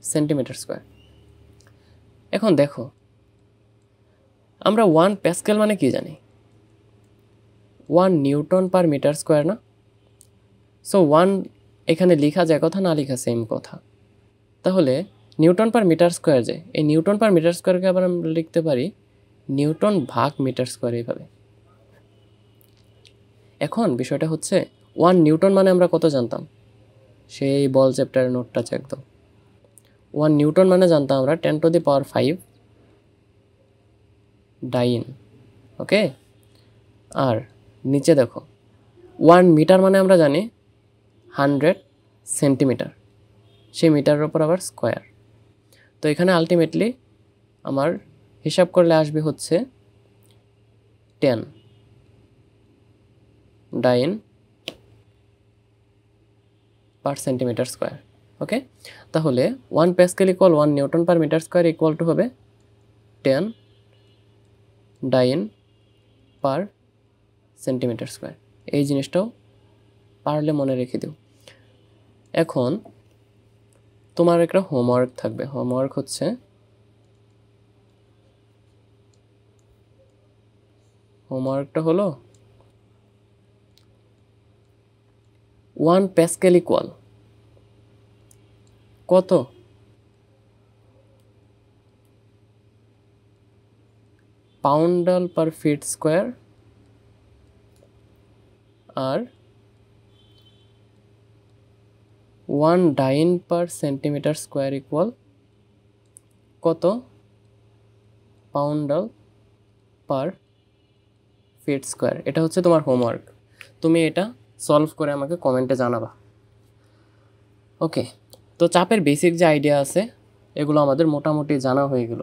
সেন্টিমিটার স্কোয়ার। এখন দেখো, আমরা 1 প্যাসকেল মানে কি জানি? 1 নিউটন পার মিটার স্কোয়ার না? সো 1 এখানে লেখা যায় কথা, না লেখা সেম কথা। তাহলে নিউটন পার মিটার স্কোয়ার, যে এই নিউটন পার মিটার স্কোয়ারকে আবার আমরা লিখতে পারি নিউটন ভাগ মিটার স্কোয়ার, এইভাবে। এখন বিষয়টা হচ্ছে 1 নিউটন মানে আমরা কত জানতাম? সেই বল চ্যাপ্টারের নোটটা চেক দাও। 1 নিউটন মানে জানতাম আমরা 10⁵ ডাইন। ওকে, আর নিচে দেখো 1 মিটার মানে আমরা জানি 100 সেন্টিমিটার, সেই মিটারের ওপর আবার স্কোয়ার। তো এখানে আলটিমেটলি আমার হিসাব করলে আসবে হচ্ছে 10 ডাইন পার সেন্টিমিটার স্কোয়ার। ওকে, তাহলে 1 pascal equal 1 newton per metre square equal to হবে 10 ডাইন পার সেন্টিমিটার স্কোয়ার। এই জিনিসটাও পারলে মনে রেখে দিও। এখন তোমার একটা হোমওয়ার্ক থাকবে। হোমওয়ার্ক হচ্ছে হোমওয়ার্কটা হলো 1 প্যাসকেল ইকুয়াল কত? পাউন্ডাল পার ফিট স্কোয়ার আর 1 ডাইন পার সেন্টিমিটার স্কোয়ার ইকুয়াল কত পাউন্ডাল পার ফিট স্কোয়ার। এটা হচ্ছে তোমার হোমওয়ার্ক। তুমি এটা সলভ করে আমাকে কমেন্টে জানাবা। ওকে, তো চাপের বেসিক যে আইডিয়া আছে এগুলো আমাদের মোটামুটি জানা হয়ে গেল।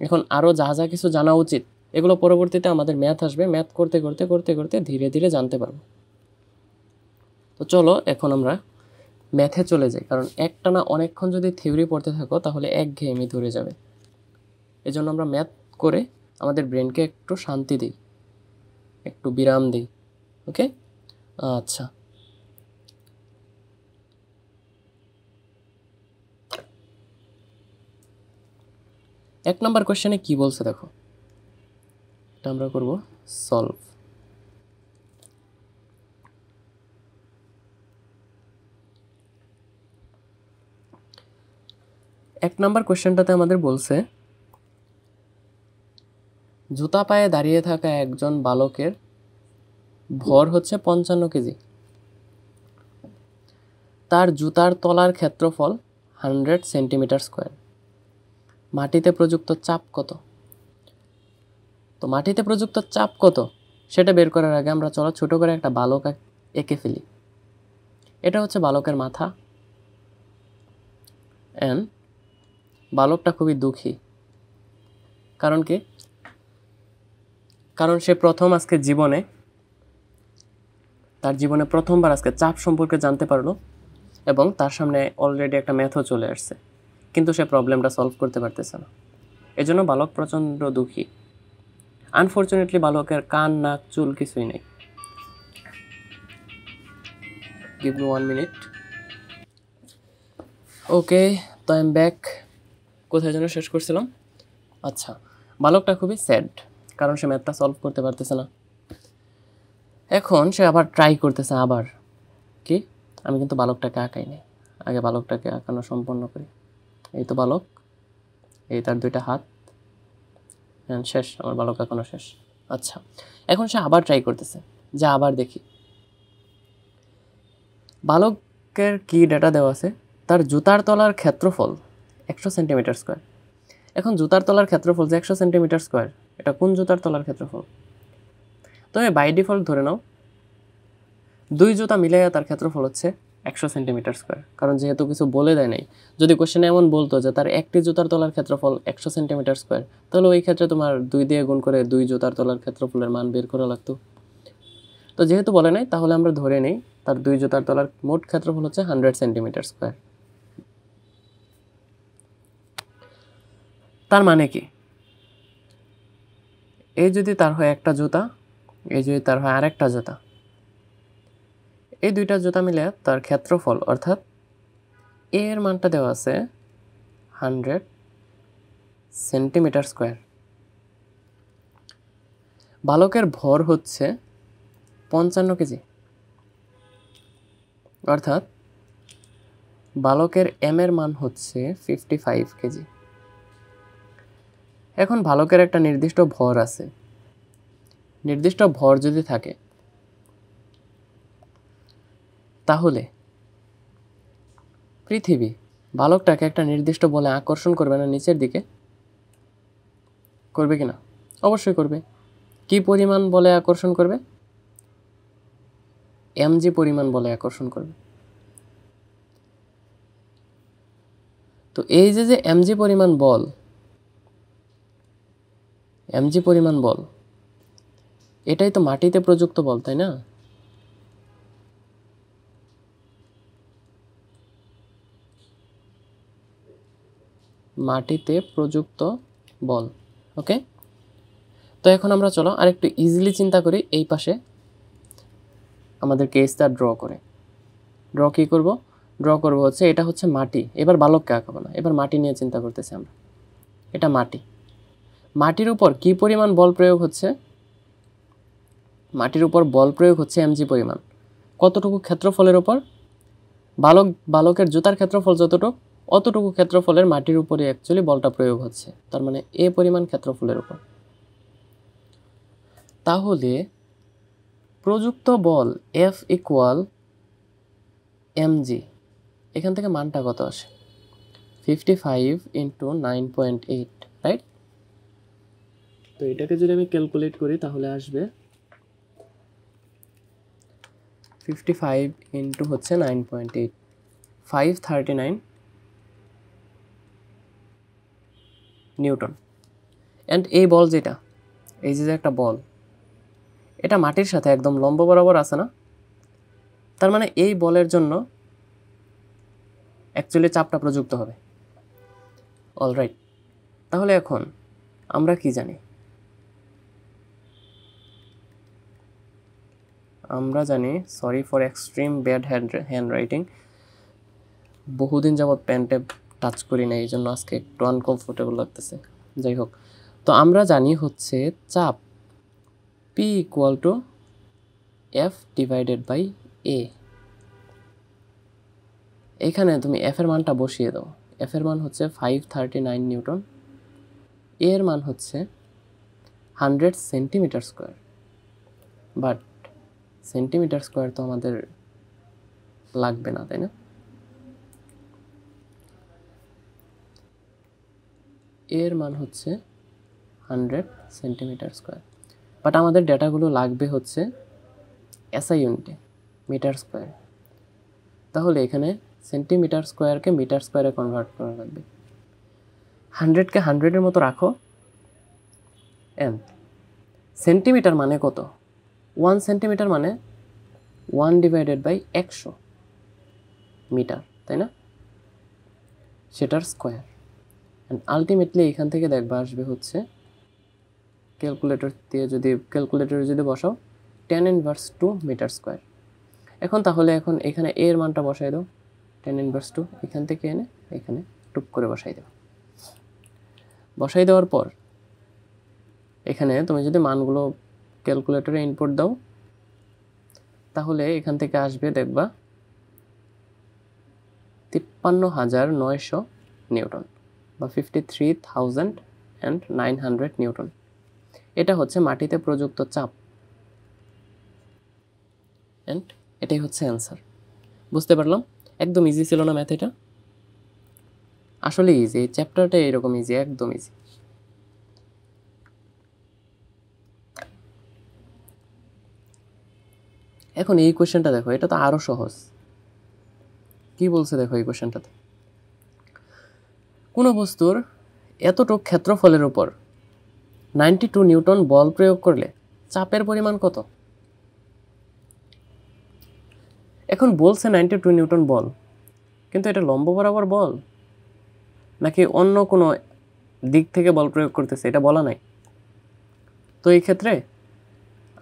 এখন আরও যা যা কিছু জানা উচিত এগুলো পরবর্তীতে আমাদের ম্যাথ আসবে, ম্যাথ করতে করতে করতে করতে ধীরে ধীরে জানতে পারবো। তো চলো এখন আমরা ম্যাথে চলে যাই, কারণ একটানা অনেকক্ষণ যদি থিওরি পড়তে থাকো তাহলে একঘেয়েমি ধরে যাবে। এজন্য আমরা ম্যাথ করে আমাদের ব্রেনকে একটু শান্তি দিই, একটু বিরাম দিই। ওকে, আচ্ছা। এক নম্বর কোশ্চেনে কি বলছে দেখো, এটা আমরা করব সলভ। এক নম্বর কোশ্চেনটাতে আমাদের বলছে জুতা পায়ে দাঁড়িয়ে থাকা একজন বালকের ভর হচ্ছে 55 কেজি। তার জুতার তলার ক্ষেত্রফল 100 সেন্টিমিটার স্কোয়ার। মাটিতে প্রযুক্ত চাপ কত? তো মাটিতে প্রযুক্ত চাপ কত সেটা বের করার আগে আমরা চলো ছোট করে একটা বালক এঁকে ফেলি। এটা হচ্ছে বালকের মাথা, অ্যান্ড বালকটা খুবই দুঃখী। কারণ কি? কারণ সে প্রথম আজকে তার জীবনে প্রথমবার আজকে চাপ সম্পর্কে জানতে পারলো, এবং তার সামনে অলরেডি একটা ম্যাথও চলে আসছে, কিন্তু সে প্রবলেমটা সলভ করতে পারতেছে না। এজন্য বালক প্রচণ্ড দুঃখী। আনফর্চুনেটলি বালকের কান, নাক, চুল কিছুই নেই। Give me 1 minute. ওকে, তো আই এম ব্যাক। কোথায় যেন শেষ করছিলাম? আচ্ছা, বালকটা খুবই স্যাড, কারণ সে ম্যাথটা সলভ করতে পারতেছে না। এখন সে আবার ট্রাই করতেছে। আবার কি, আমি কিন্তু বালকটাকে আঁকাই নাই, আগে বালকটাকে আঁকানো সম্পন্ন করি। এই তো বালক, এই তার 2টা হাত, শেষ, আমার বালক আঁকানো শেষ। আচ্ছা, এখন সে আবার ট্রাই করতেছে যে আবার দেখি। বালকের কি ডেটা দেওয়া আছে? তার জুতার তলার ক্ষেত্রফল 100 সেন্টিমিটার স্কোয়ার। এখন জুতার তলার ক্ষেত্রফল যে 100 সেন্টিমিটার স্কোয়ার, এটা কোন জুতার তলার ক্ষেত্রফল? তুমি বাই ডিফল্ট ধরে নাও 2 জুতা মিলাইয়া তার ক্ষেত্রফল হচ্ছে 100 সেন্টিমিটার স্কোয়ার, কারণ যেহেতু কিছু বলে দেয় নাই। যদি কোশ্চেনে এমন বলতো যে তার একটি জুতার তলার ক্ষেত্রফল 100 সেন্টিমিটার স্কোয়ার, তাহলে ওই ক্ষেত্রে তোমার 2 দিয়ে গুণ করে 2 জুতার তলার ক্ষেত্রফলের মান বের করা লাগতো। তো যেহেতু বলে নাই, তাহলে আমরা ধরে নেই তার 2 জুতার তলার মোট ক্ষেত্রফল হচ্ছে 100 সেন্টিমিটার স্কোয়ার। তার মানে কি, এই যদি তার হয় একটা জুতা, এই যদি তার হয় আরেকটা জুতা, এই 2টা জুতা মিলে তার ক্ষেত্রফল, অর্থাৎ এর মানটা দেওয়া আছে 100 সেন্টিমিটার স্কোয়ার। বালকের ভর হচ্ছে 55 কেজি, অর্থাৎ বালকের এম এর মান হচ্ছে 55 কেজি। এখন বালকের একটা নির্দিষ্ট ভর আছে। নির্দিষ্ট ভর যদি থাকে তাহলে পৃথিবী বালকটাকে একটা নির্দিষ্ট বলে আকর্ষণ করবে না নিচের দিকে? করবে কিনা? অবশ্যই করবে। কি পরিমাণ বলে আকর্ষণ করবে? এমজি পরিমাণ বলে আকর্ষণ করবে। তো এই যে এমজি পরিমাণ বল, এমজি পরিমাণ বল, এটাই তো মাটিতে প্রযুক্ত বল, তাই না? মাটিতে প্রযুক্ত বল। ওকে, তো এখন আমরা চলো আরেকটু ইজিলি চিন্তা করি। এই পাশে আমাদের কেসটা ড্র কী করব, ড্র করব হচ্ছে এটা হচ্ছে মাটি। এবার বালককে আঁকাবো না, এবার মাটি নিয়ে চিন্তা করতেছি আমরা। এটা মাটির উপর কি পরিমাণ বল প্রয়োগ হচ্ছে? মাটির উপর বল প্রয়োগ হচ্ছে mg পরিমাণ। কতটুকু ক্ষেত্রফলের উপর? বালকের জুতার ক্ষেত্রফল যতটুকু, অতটুকু ক্ষেত্রফলের মাটির উপরে অ্যাকচুয়ালি বলটা প্রয়োগ হচ্ছে, তার মানে এ পরিমাণ ক্ষেত্রফলের উপর। তাহলে প্রযুক্ত বল F ইকুয়াল mg, এখান থেকে মানটা কত আসে? 55 ইন্টু 9.8, রাইট? তো এটাকে যদি আমি ক্যালকুলেট করি তাহলে আসবে 55 ইন্টু হচ্ছে 9.8, 539 নিউটন। অ্যান্ড এই বল যেটা, এই যে একটা বল, এটা মাটির সাথে একদম লম্ব বরাবর আছে না? তার মানে এই বলের জন্য অ্যাকচুয়ালি চাপটা প্রযুক্ত হবে। অলরাইট, তাহলে এখন আমরা কি জানি? আমরা জানি, sorry for extreme bad handwriting, বহুদিন যাবৎ প্যান্টে টাচ করি না, এই জন্য আজকে একটু আনকমফোর্টেবল লাগতেছে। যাই হোক, তো আমরা জানি হচ্ছে চাপ P equal to F divided by A। এখানে তুমি F এর মানটা বসিয়ে দাও। F এর মান হচ্ছে 539 নিউটন, A এর মান হচ্ছে 100 centimetre square. But centimetre square তো আমাদের লাগবে না, তাই না? এর মান হচ্ছে 100 সেন্টিমিটার স্কোয়ার, বাট আমাদের ডেটাগুলো লাগবে হচ্ছে SI ইউনিটে, মিটার স্কোয়ার। তাহলে এখানে সেন্টিমিটার স্কোয়ারকে মিটার স্কোয়ারে কনভার্ট করা লাগবে। 100কে 100-এর মতো রাখো। এন্ড সেন্টিমিটার মানে কত? 1 সেন্টিমিটার মানে 1 ডিভাইডেড বাই 100 মিটার, তাই না? সেটার স্কোয়ার। অ্যান্ড আলটিমেটলি এখান থেকে দেখবা আসবে হচ্ছে, ক্যালকুলেটরে যদি বসাও 10 ইনভার্স 2 মিটার স্কোয়ার। এখন তাহলে এখানে এর মানটা বসাই দাও, 10 ইনভার্স 2, এখান থেকে এনে এখানে টুক করে বসাই দাও। বসাই দেওয়ার পর এখানে তুমি যদি মানগুলো ক্যালকুলেটরে ইনপুট দাও তাহলে এখান থেকে আসবে দেখবা 53,900 নিউটন বা 53,900 নিউটন। এটা হচ্ছে মাটিতে প্রযুক্ত চাপ। অ্যান্ড এটাই হচ্ছে অ্যান্সার। বুঝতে পারলাম? একদম ইজি ছিল না ম্যাথ? এটা আসলে ইজি, এই চ্যাপ্টারটা এরকম ইজি, একদম ইজি। এখন এই কোশ্চেনটা দেখো, এটা তো আরও সহজ। কি বলছে দেখো এই কোশ্চেনটাতে, কোনো বস্তুর এতটুক ক্ষেত্রফলের উপর 92 নিউটন বল প্রয়োগ করলে চাপের পরিমাণ কত? এখন বলছে 92 নিউটন বল, কিন্তু এটা লম্ব বরাবর বল নাকি অন্য কোনো দিক থেকে বল প্রয়োগ করতেছে এটা বলা নাই। তো এই ক্ষেত্রে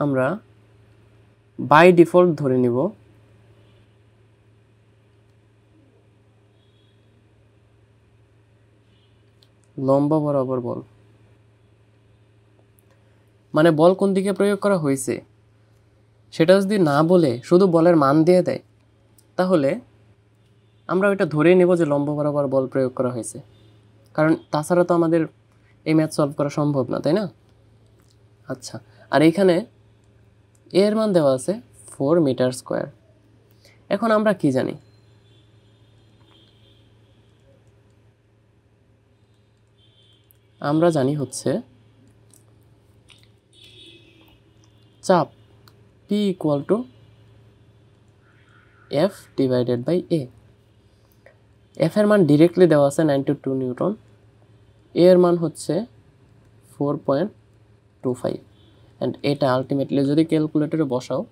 আমরা বাই ডিফল্ট ধরে নিব লম্ব বরাবর বল। মানে বল কোন দিকে প্রয়োগ করা হয়েছে সেটা যদি না বলে শুধু বলের মান দিয়ে দেয় তাহলে আমরা ওইটা ধরেই নেব যে লম্ব বরাবর বল প্রয়োগ করা হয়েছে, কারণ তাছাড়া তো আমাদের এই ম্যাথ সলভ করা সম্ভব না, তাই না? আচ্ছা, আর এইখানে এর মান দেওয়া আছে 4 মিটার স্কোয়ার। এখন আমরা কি জানি? আমরা জানি হচ্ছে চাপ P equal to F divided by A। F এর মান ডিরেক্টলি দেওয়া আছে 92 নিউটন, A এর মান হচ্ছে 4.25। অ্যান্ড এটা আলটিমেটলি যদি ক্যালকুলেটরে বসাও,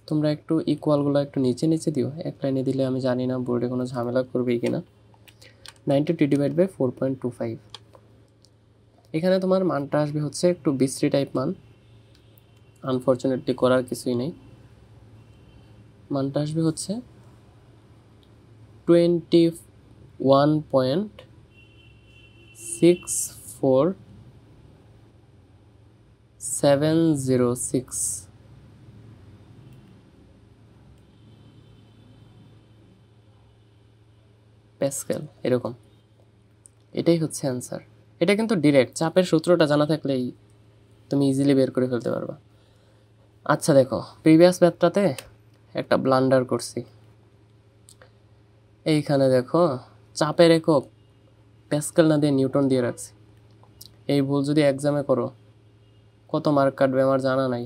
তোমরা একটু ইকুয়ালগুলো একটু নিচে নিচে দিও, এক লাইনে দিলে আমি জানি না বোর্ডে কোনো ঝামেলা করবে কিনা। 92 ডিভাইড বাই 4.25, এখানে তোমার মানটা আসবে হচ্ছে একটু বিশ্রী টাইপ মান, আনফরচুনেটলি করার কিছুই নেই। মানটা আসবে হচ্ছে 21.64706 প্যাসকেল, এরকম। এটাই হচ্ছে অ্যান্সার। এটা কিন্তু ডিরেক্ট, চাপের সূত্রটা জানা থাকলেই তুমি ইজিলি বের করে ফেলতে পারবা। আচ্ছা দেখো, প্রিভিয়াস ম্যাথটাতে একটা ব্লান্ডার করছি। এইখানে দেখো চাপের একক প্যাসকেল না দিয়ে নিউটন দিয়ে রাখছি। এই ভুল যদি এক্সামে করো কত মার্ক কাটবে আমার জানা নাই।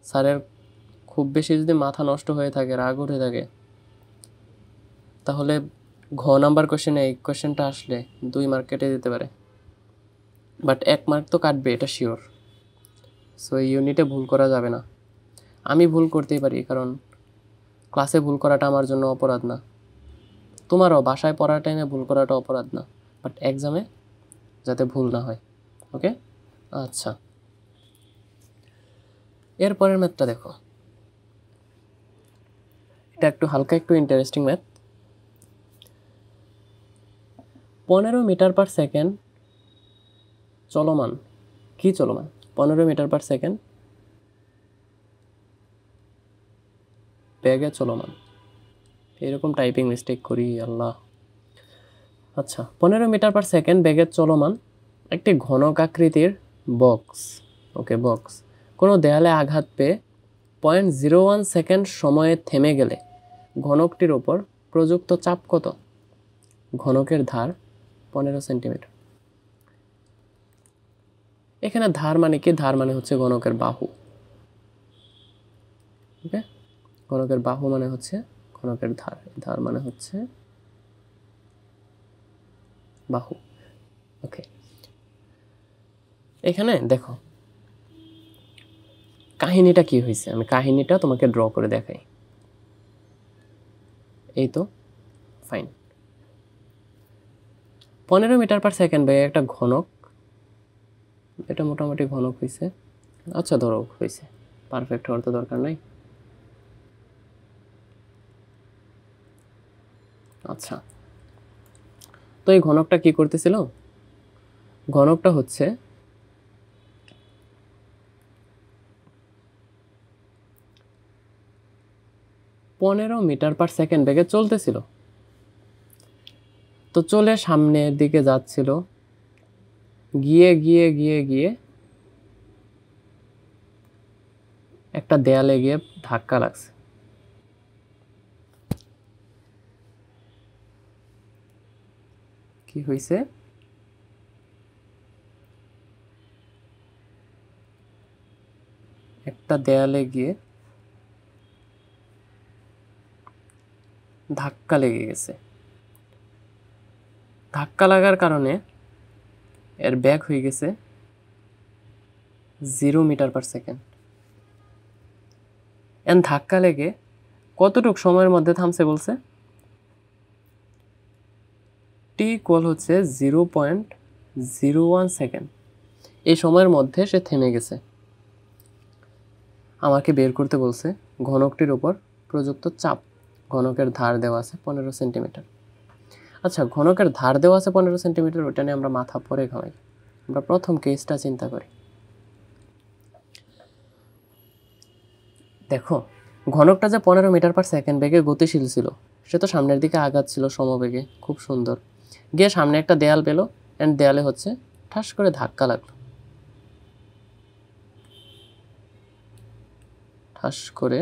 স্যারের খুব বেশি যদি মাথা নষ্ট হয়ে থাকে, রাগ উঠে থাকে, তাহলে ঘ নাম্বার কোশ্চেনে এই কোশ্চেনটা আসলে 2 মার্ক কেটে দিতে পারে, বাট 1 মার্ক তো কাটবে, এটা শিওর। সো এই ইউনিটে ভুল করা যাবে না। আমি ভুল করতেই পারি, কারণ ক্লাসে ভুল করাটা আমার জন্য অপরাধ না, তোমারও বাসায় পড়ার টাইমে ভুল করাটা অপরাধ না, বাট এক্সামে যাতে ভুল না হয়। ওকে, আচ্ছা এরপরের ম্যাথটা দেখো। এটা একটু হালকা একটু interesting math. 15 metre per second চলমান, কি চলমান? 15 মিটার পার সেকেন্ড বেগে চলমান। এরকম টাইপিং মিস্টেক করি, আল্লাহ। আচ্ছা, 15 মিটার পার সেকেন্ড বেগে চলমান একটি ঘনক আকৃতির বক্স, ওকে বক্স, কোনো দেয়ালে আঘাত পেয়ে 0.01 সেকেন্ড সময়ে থেমে গেলে ঘনকটির ওপর প্রযুক্ত চাপ কত? ঘনকের ধার 15 সেন্টিমিটার। এখানে ধার মানে কি? ধার মানে হচ্ছে ঘনকের বাহু। ওকে, ঘনকের বাহু মানে হচ্ছে ঘনকের ধার, ধার মানে হচ্ছে বাহু। ওকে, এখানে দেখো কাহিনীটা কি হয়েছে, আমি কাহিনীটা তোমাকে ড্র করে দেখাই। এই তো ফাইন, 15 মিটার পার সেকেন্ড বেগে একটা ঘনক, এটা মোটামুটি ঘনক হয়েছে, আচ্ছা ধরো হয়েছে, পারফেক্ট হওয়ার তো দরকার নাই। আচ্ছা, তো এই ঘনকটা কি করতেছিল? ঘনকটা হচ্ছে পনেরো মিটার পার সেকেন্ড বেগে চলতেছিল। তো চলে সামনের দিকে যাচ্ছিল, গিয়ে গিয়ে গিয়ে গিয়ে একটা দেয়ালে গিয়ে ধাক্কা লাগছে। কি হয়েছে? একটা দেয়ালে গিয়ে ধাক্কা লেগে গেছে। ধাক্কা লাগার কারণে এর ব্যাগ হয়ে গেছে 0 মিটার পার সেকেন্ড। এন্ড ধাক্কা লেগে কতটুক সময়ের মধ্যে থামছে বলছে? টি ইকুয়াল হচ্ছে 0.01 সেকেন্ড। এই সময়ের মধ্যে সে থেমে গেছে। আমাকে বের করতে বলছে ঘনকটির উপর প্রযুক্ত চাপ। ঘনকের ধার দেওয়া আছে 15 সেন্টিমিটার। আচ্ছা, ঘনকের ধার দেওয়া আছে 15 সেন্টিমিটার, ওটা নিয়ে আমরা মাথা পরে ঘামাই। আমরা প্রথম কেসটা চিন্তা করি। দেখো, ঘনকটা যে 15 মিটার পার সেকেন্ড বেগে গতিশীল ছিল, সে তো সামনের দিকে আগাচ্ছিল সমবেগে, খুব সুন্দর, গিয়ে সামনে একটা দেয়াল পেল, অ্যান্ড দেয়ালে হচ্ছে ঠাস করে ধাক্কা লাগলো। ঠাস করে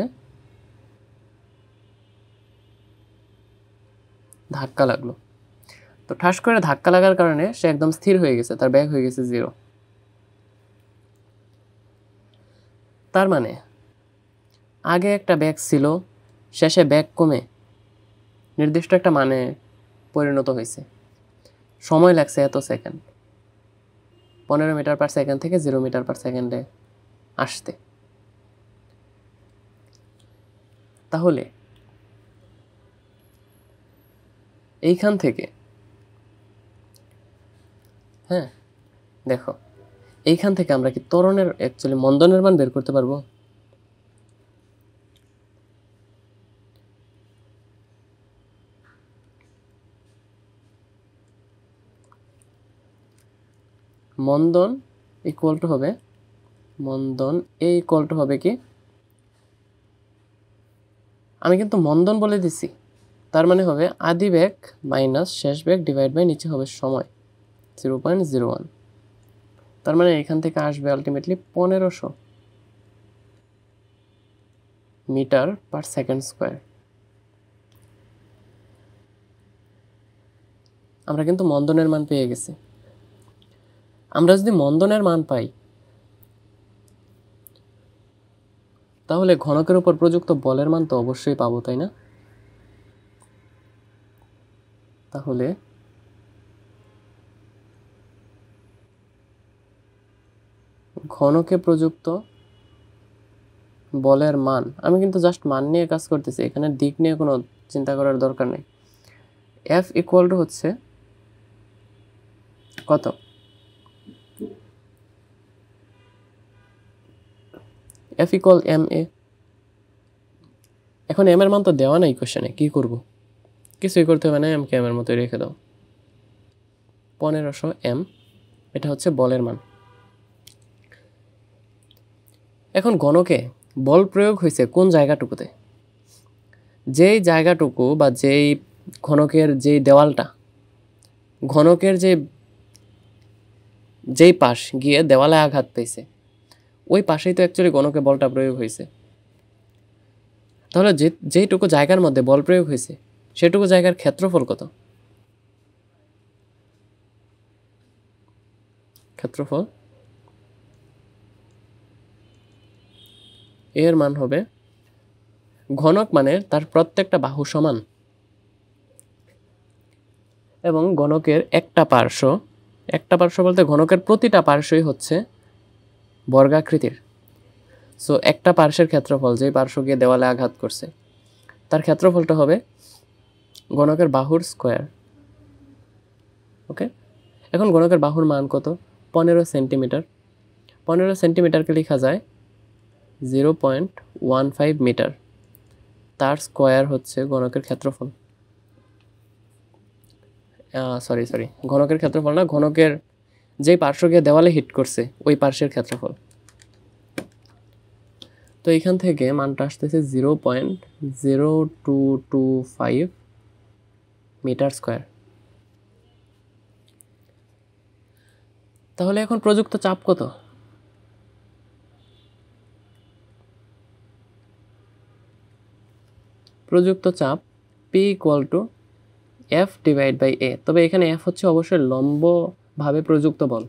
ধাক্কা লাগলো। তো ঠাস করে ধাক্কা লাগার কারণে সে একদম স্থির হয়ে গেছে, তার ব্যাগ হয়ে গেছে 0। তার মানে আগে একটা ব্যাগ ছিল, শেষে ব্যাগ কমে নির্দিষ্ট একটা মানে পরিণত হয়েছে। সময় লাগছে এত সেকেন্ড, 15 মিটার পার সেকেন্ড থেকে 0 মিটার পার সেকেন্ডে আসতে। তাহলে এইখান থেকে, হ্যাঁ দেখো, এইখান থেকে আমরা কি ত্বরণের অ্যাকচুয়ালি মন্দনের মান বের করতে পারবো? মন্দন ইকুয়াল টু হবে মন্দন এ ইকুয়াল টু হবে কি, আমি কিন্তু মন্দন বলে দিছি, তার মানে হবে আদি বেগ মাইনাস শেষ বেগ ডিভাইড বাই নিচে হবে সময় 0.01, তার মানে এখান থেকে আসবে ultimately 1500 metre per second square. আমরা কিন্তু মন্দনের মান পেয়ে গেছি। আমরা যদি মন্দনের মান পাই তাহলে ঘনকের উপর প্রযুক্ত বলের মান তো অবশ্যই পাবো, তাই না? তাহলে ঘনকে প্রযুক্ত বলের মান, আমি কিন্তু জাস্ট মান নিয়ে কাজ করতেছি, এখানে দিক নিয়ে কোনো চিন্তা করার দরকার নেই। এফ ইকুয়াল টু হচ্ছে কত? F equal M A. এখন এম এর মান তো দেওয়া নাই কোশ্চেনে, কি করব? কিছুই করতে হবে না, এমকে এম এর মতো রেখে দাও। 1500 এম, এটা হচ্ছে বলের মান। এখন ঘনকে বল প্রয়োগ হয়েছে কোন জায়গাটুকুতে? যেই জায়গাটুকু বা যেই ঘনকের যেই দেওয়ালটা, ঘনকের যেই পাশ গিয়ে দেওয়ালে আঘাত পেয়েছে ওই পাশেই তো অ্যাকচুয়ালি ঘনকে বলটা প্রয়োগ হয়েছে। তাহলে যেইটুকু জায়গার মধ্যে বল প্রয়োগ হয়েছে সেটুকু জায়গার ক্ষেত্রফল কত? ক্ষেত্রফল এর মান হবে, ঘনক মানে তার প্রত্যেকটা বাহু সমান এবং ঘনকের একটা পার্শ্ব বলতে ঘনকের প্রতিটা পার্শ্বই হচ্ছে বর্গাকৃতির। সো একটা পার্শ্বের ক্ষেত্রফল, যেই পার্শ্ব গিয়ে দেওয়ালে আঘাত করছে তার ক্ষেত্রফলটা হবে ঘনকের বাহুর স্কোয়ার। ওকে, এখন ঘনকের বাহুর মান কত? 15 সেন্টিমিটার। 15 সেন্টিমিটারকে লেখা যায় 0.15 মিটার, তার স্কোয়ার হচ্ছে ঘনকের ক্ষেত্রফল। সরি ঘনকের ক্ষেত্রফল না, ঘনকের যেই পার্শ্ব গিয়ে দেওয়ালে হিট করছে ওই পার্শ্বের ক্ষেত্রফল। তো এখান থেকে মানটা আসতেছে 0.0225 মিটার স্কোয়ার। তাহলে এখন প্রযুক্ত চাপ কত? প্রযুক্ত চাপ P equal to F divide by A. তবে এখানে এফ হচ্ছে অবশ্যই লম্বভাবে প্রযুক্ত বল।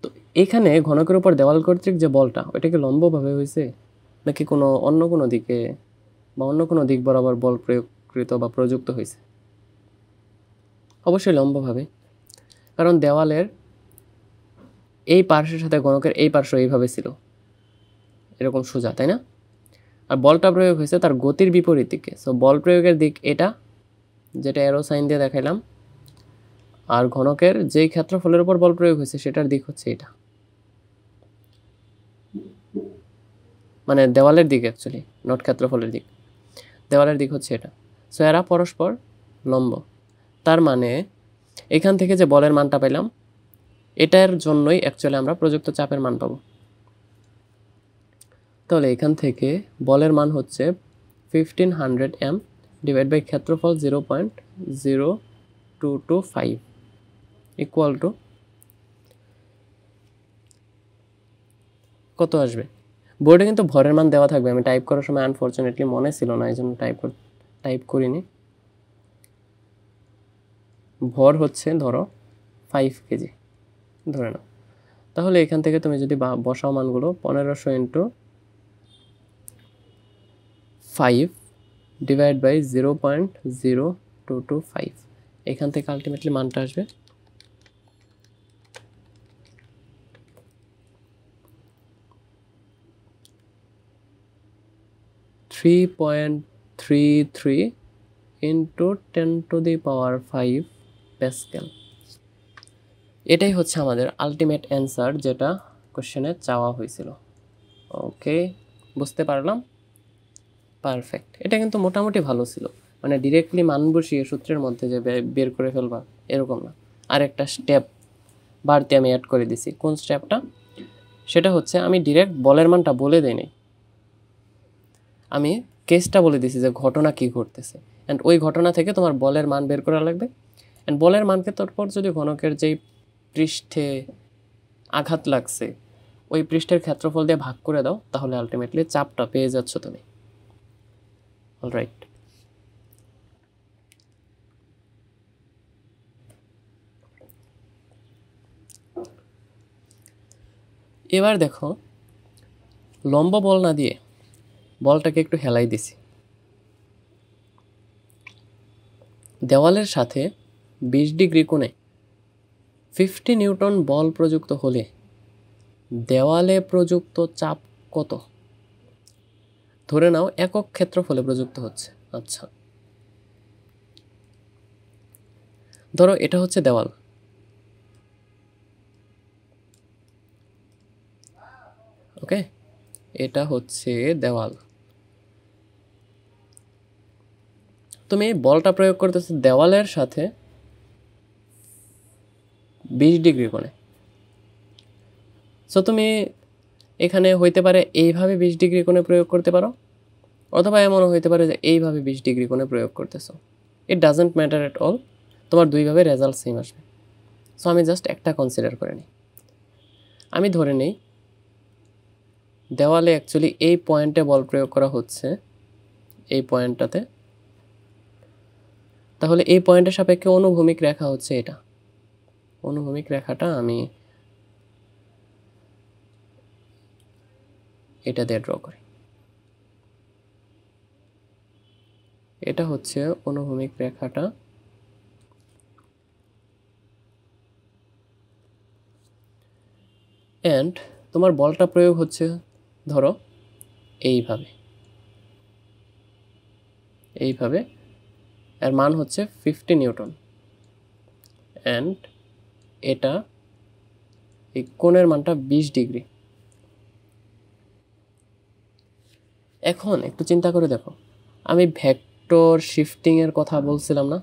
তো এখানে ঘনকের উপর দেওয়াল কর্তৃক যে বলটা ওইটা কি লম্বভাবে হয়েছে নাকি অন্য কোনো দিকে বা অন্য কোনো দিক বরাবর বল প্রয়োগকৃত বা প্রযুক্ত হয়েছে? অবশ্যই লম্বভাবে, কারণ দেওয়ালের এই পার্শ্বের সাথে ঘনকের এই পার্শ্ব এইভাবে ছিল, এরকম সোজা, তাই না? আর বলটা প্রয়োগ হয়েছে তার গতির বিপরীত দিকে। সো বল প্রয়োগের দিক এটা, যেটা অ্যারো সাইন দিয়ে দেখাইলাম, আর ঘনকের যেই ক্ষেত্রফলের উপর বল প্রয়োগ হয়েছে সেটার দিক হচ্ছে এটা, মানে দেওয়ালের দিক অ্যাকচুয়ালি, নট ক্ষেত্রফলের দিক, দেওয়ালের দিক হচ্ছে এটা। সো এরা পরস্পর লম্ব, তার মানে এখান থেকে যে বলের মানটা পেলাম এটার জন্যই অ্যাকচুয়ালি আমরা প্রযুক্ত চাপের মান পাবো। তাহলে এখান থেকে বলের মান হচ্ছে 1500 এম ডিভাইড বাই ক্ষেত্রফল 0.0225 ইকুয়াল টু কত আসবে? বোর্ডে কিন্তু ভরের মান দেওয়া থাকবে, আমি টাইপ করার সময় আনফরচুনেটলি মনে ছিল না, এই জন্য টাইপ করিনি। ভর হচ্ছে ধরো 5 কেজি ধরে নাও। তাহলে এখান থেকে তুমি যদি বসাও মানগুলো 1500 ইন্টু 5 ডিভাইড বাই 0.0225, এখান থেকে আলটিমেটলি মানটা আসবে 3.33 into 10 to the power 5 Pascal. এটাই হচ্ছে আমাদের আলটিমেট অ্যান্সার যেটা কোশ্চেনে চাওয়া হয়েছিল। ওকে, বুঝতে পারলাম, পারফেক্ট। এটা কিন্তু মোটামুটি ভালো ছিল, মানে ডিরেক্টলি মান বসিয়ে সূত্রের মধ্যে যে বের করে ফেলবা এরকম না, আর একটা স্টেপ বাড়তি আমি অ্যাড করে দিছি। কোন স্টেপটা? সেটা হচ্ছে আমি ডিরেক্ট বলের মানটা বলে দেই নাই, আমি কেসটা বলে দিছি যে ঘটনা কি ঘটতেছে, অ্যান্ড ওই ঘটনা থেকে তোমার বলের মান বের করা লাগবে। অ্যান্ড বলের মানকে তারপর যদি ঘনকের যেই পৃষ্ঠে আঘাত লাগছে ওই পৃষ্ঠের ক্ষেত্রফল দিয়ে ভাগ করে দাও, তাহলে আলটিমেটলি চাপটা পেয়ে যাচ্ছ তুমি। অলরাইট, এবার দেখো লম্ব বল না দিয়ে বলটাকে একটু হেলাই দিছি, দেওয়ালের সাথে 20 ডিগ্রি কোণে 50 নিউটন বল প্রযুক্ত হলে দেওয়ালে প্রযুক্ত চাপ কত? ধরে নাও একক ক্ষেত্রফলে প্রযুক্ত হচ্ছে। আচ্ছা, ধরো এটা হচ্ছে দেওয়াল, ওকে, এটা হচ্ছে দেওয়াল। তুমি বলটা প্রয়োগ করতেছো দেওয়ালের সাথে 20 ডিগ্রি কোণে। সো তুমি এখানে হইতে পারে এইভাবে 20 ডিগ্রি কোণে প্রয়োগ করতে পারো, অথবা এমনও হইতে পারে যে এইভাবে 20 ডিগ্রি কোণে প্রয়োগ করতেছো। It doesn't matter at all, তোমার দুইভাবে রেজাল্ট সেম আসবে। সো আমি জাস্ট একটা কনসিডার করে নিই। আমি ধরে নিই দেওয়ালে অ্যাকচুয়ালি এই পয়েন্টে বল প্রয়োগ করা হচ্ছে, এই পয়েন্টটাতে, তাহলে এই পয়েন্টের সাপেক্ষে অনুভূমিক রেখা হচ্ছে এটা। অনুভূমিক রেখাটা আমি এটা দিয়ে ড্র করি, এটা হচ্ছে অনুভূমিক রেখাটা। অ্যান্ড তোমার বলটা প্রয়োগ হচ্ছে ধরো এইভাবে, এইভাবে, এর মান হচ্ছে 50 নিউটন। অ্যান্ড এটা এই কোণের মানটা 20 ডিগ্রি। এখন একটু চিন্তা করে দেখো, আমি ভেক্টর শিফটিংয়ের কথা বলছিলাম না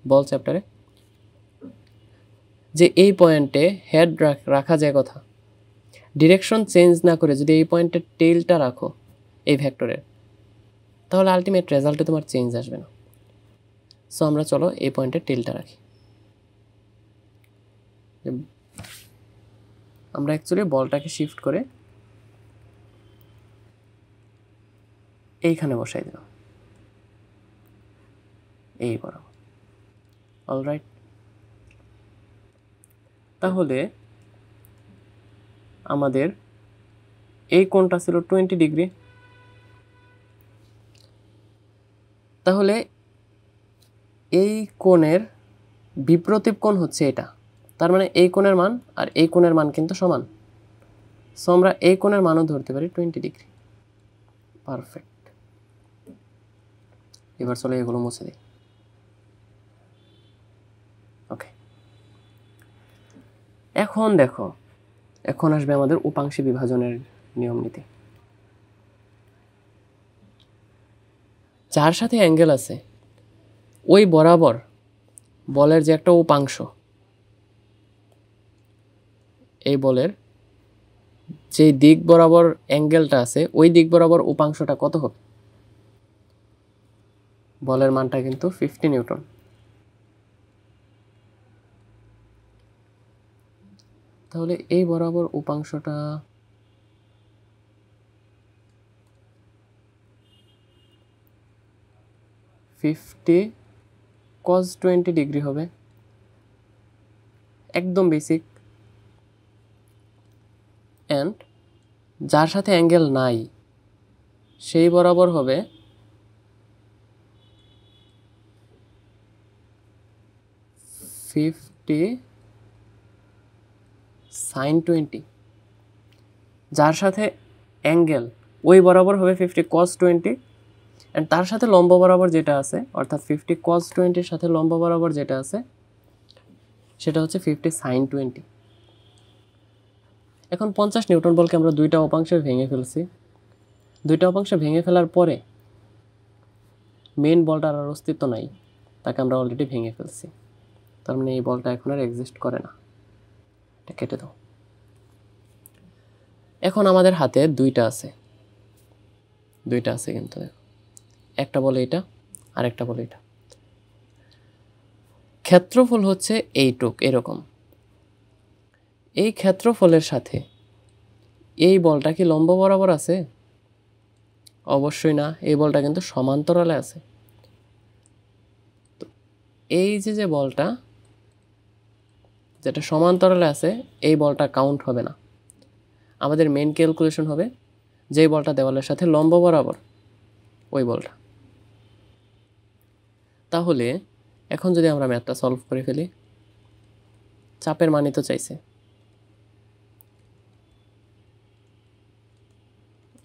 বল চ্যাপ্টারে, যে এই পয়েন্টে হেড রাখা যায় কথা, ডিরেকশন চেঞ্জ না করে যদি এই পয়েন্টে টেইলটা রাখো এই ভেক্টরের, তাহলে আলটিমেট রেজাল্টে তোমার চেঞ্জ আসবে না। সো আমরা চলো এই পয়েন্টে টেইলটা রাখি। আমরা অ্যাকচুয়ালি বলটাকে শিফট করে এইখানে বসাই দিলাম, এই বরাবর। অলরাইট, তাহলে আমাদের এই কোণটা ছিল 20 ডিগ্রি, তাহলে এই কোণের বিপ্রতীপ কোণ হচ্ছে এটা, তার মানে এই কোণের মান আর এই কোণের মান কিন্তু সমান। সো আমরা এই কোণের মানও ধরতে পারি 20 ডিগ্রি। পারফেক্ট, এবার চলে এগুলো মুছে দিই। ওকে, এখন দেখো, এখন আসবে আমাদের উপাংশে বিভাজনের নিয়ম নীতি। যার সাথে অ্যাঙ্গেল আছে ওই বরাবর বলের যে একটা উপাংশ, এই বলের যে দিক বরাবর অ্যাঙ্গেলটা আছে ওই দিক বরাবর উপাংশটা কত হবে? বলের মানটা কিন্তু 50 নিউটন। তাহলে এই বরাবর উপাংশটা cos 20 ডিগ্রি হবে, একদম বেসিক। অ্যান্ড যার সাথে অ্যাঙ্গেল নাই সেই বরাবর হবে 50 sin 20। যার সাথে অ্যাঙ্গেল ওই বরাবর হবে 50 cos 20, অ্যান্ড তার সাথে লম্ব বরাবর যেটা আছে, অর্থাৎ 50 cos 20 এর সাথে লম্ব বরাবর যেটা আছে সেটা হচ্ছে 50 sin 20। এখন 50 নিউটন বলকে আমরা দুইটা উপাংশে ভেঙে ফেলছি। দুইটা উপাংশ ভেঙে ফেলার পরে মেইন বলটার আর অস্তিত্ব নাই, তাকে আমরা অলরেডি ভেঙে ফেলছি। তার মানে এই বলটা এখন আর এক্সিস্ট করে না, এটা কেটে দাও। এখন আমাদের হাতে দুইটা আছে কিন্তু দেখো, একটা বলে এটা আর একটা বলে এটা। ক্ষেত্রফল হচ্ছে এইটুক, এরকম। এই ক্ষেত্রফলের সাথে এই বলটা কি লম্ব বরাবর আছে? অবশ্যই না, এই বলটা কিন্তু সমান্তরালে আছে। তো এই যে বলটা যেটা সমান্তরালে আছে, এই বলটা কাউন্ট হবে না। আমাদের মেইন ক্যালকুলেশন হবে যেই বলটা দেওয়ালের সাথে লম্ব বরাবর, ওই বলটা। তাহলে এখন যদি আমরা ম্যাথটা সলভ করে ফেলি, চাপের মানই তো চাইছে,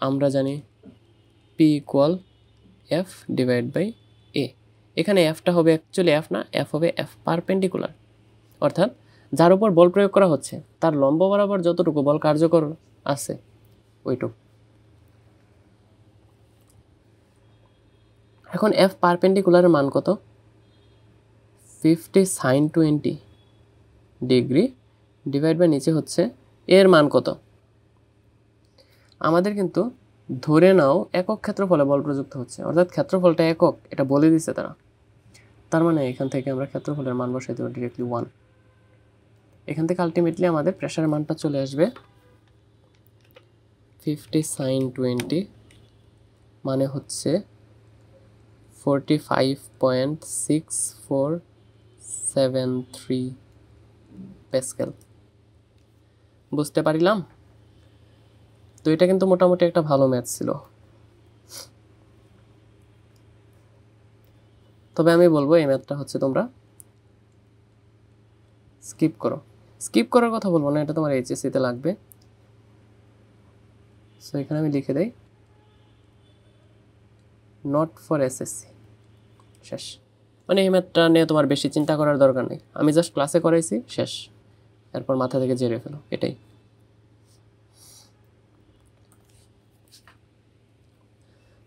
আমরা জানি P = F/A। এখানে Fটা হবে অ্যাকচুয়ালি F না, F হবে F পারপেন্ডিকুলার, অর্থাৎ যার উপর বল প্রয়োগ করা হচ্ছে তার লম্ব বরাবর যতটুকু বল কার্যকর আছে ওইটুকু। এখন F পারপেন্ডিকুলারের মান কত? 50 sin 20 ডিগ্রি ডিভাইড বাই নিচে হচ্ছে এর মান কত? আমাদের কিন্তু ধরে নাও একক ক্ষেত্রফলে বল প্রযুক্ত হচ্ছে, অর্থাৎ ক্ষেত্রফলটা একক, এটা বলে দিচ্ছে তারা। তার মানে এখান থেকে আমরা ক্ষেত্রফলের মান বসাই দেবো ডিরেক্টলি 1। এখান থেকে আলটিমেটলি আমাদের প্রেসারের মানটা চলে আসবে 50 sin 20 মানে হচ্ছে 45.6473 প্যাসকেল। বুঝতে পারিলাম? তো এটা কিন্তু মোটামুটি একটা ভালো ম্যাথ ছিল। তবে আমি বলবো এই ম্যাথটা হচ্ছে তোমরা স্কিপ করো। স্কিপ করার কথা বলবো না, এটা তোমার এইচএসসিতে লাগবে। সো এখানে আমি লিখে দেই নট ফর এসএসসি, শেষ। মানে এই ম্যাথটা নিয়ে তোমার বেশি চিন্তা করার দরকার নেই, আমি জাস্ট ক্লাসে করাইছি, শেষ। এরপর মাথা থেকে জেরে ফেলো, এটাই।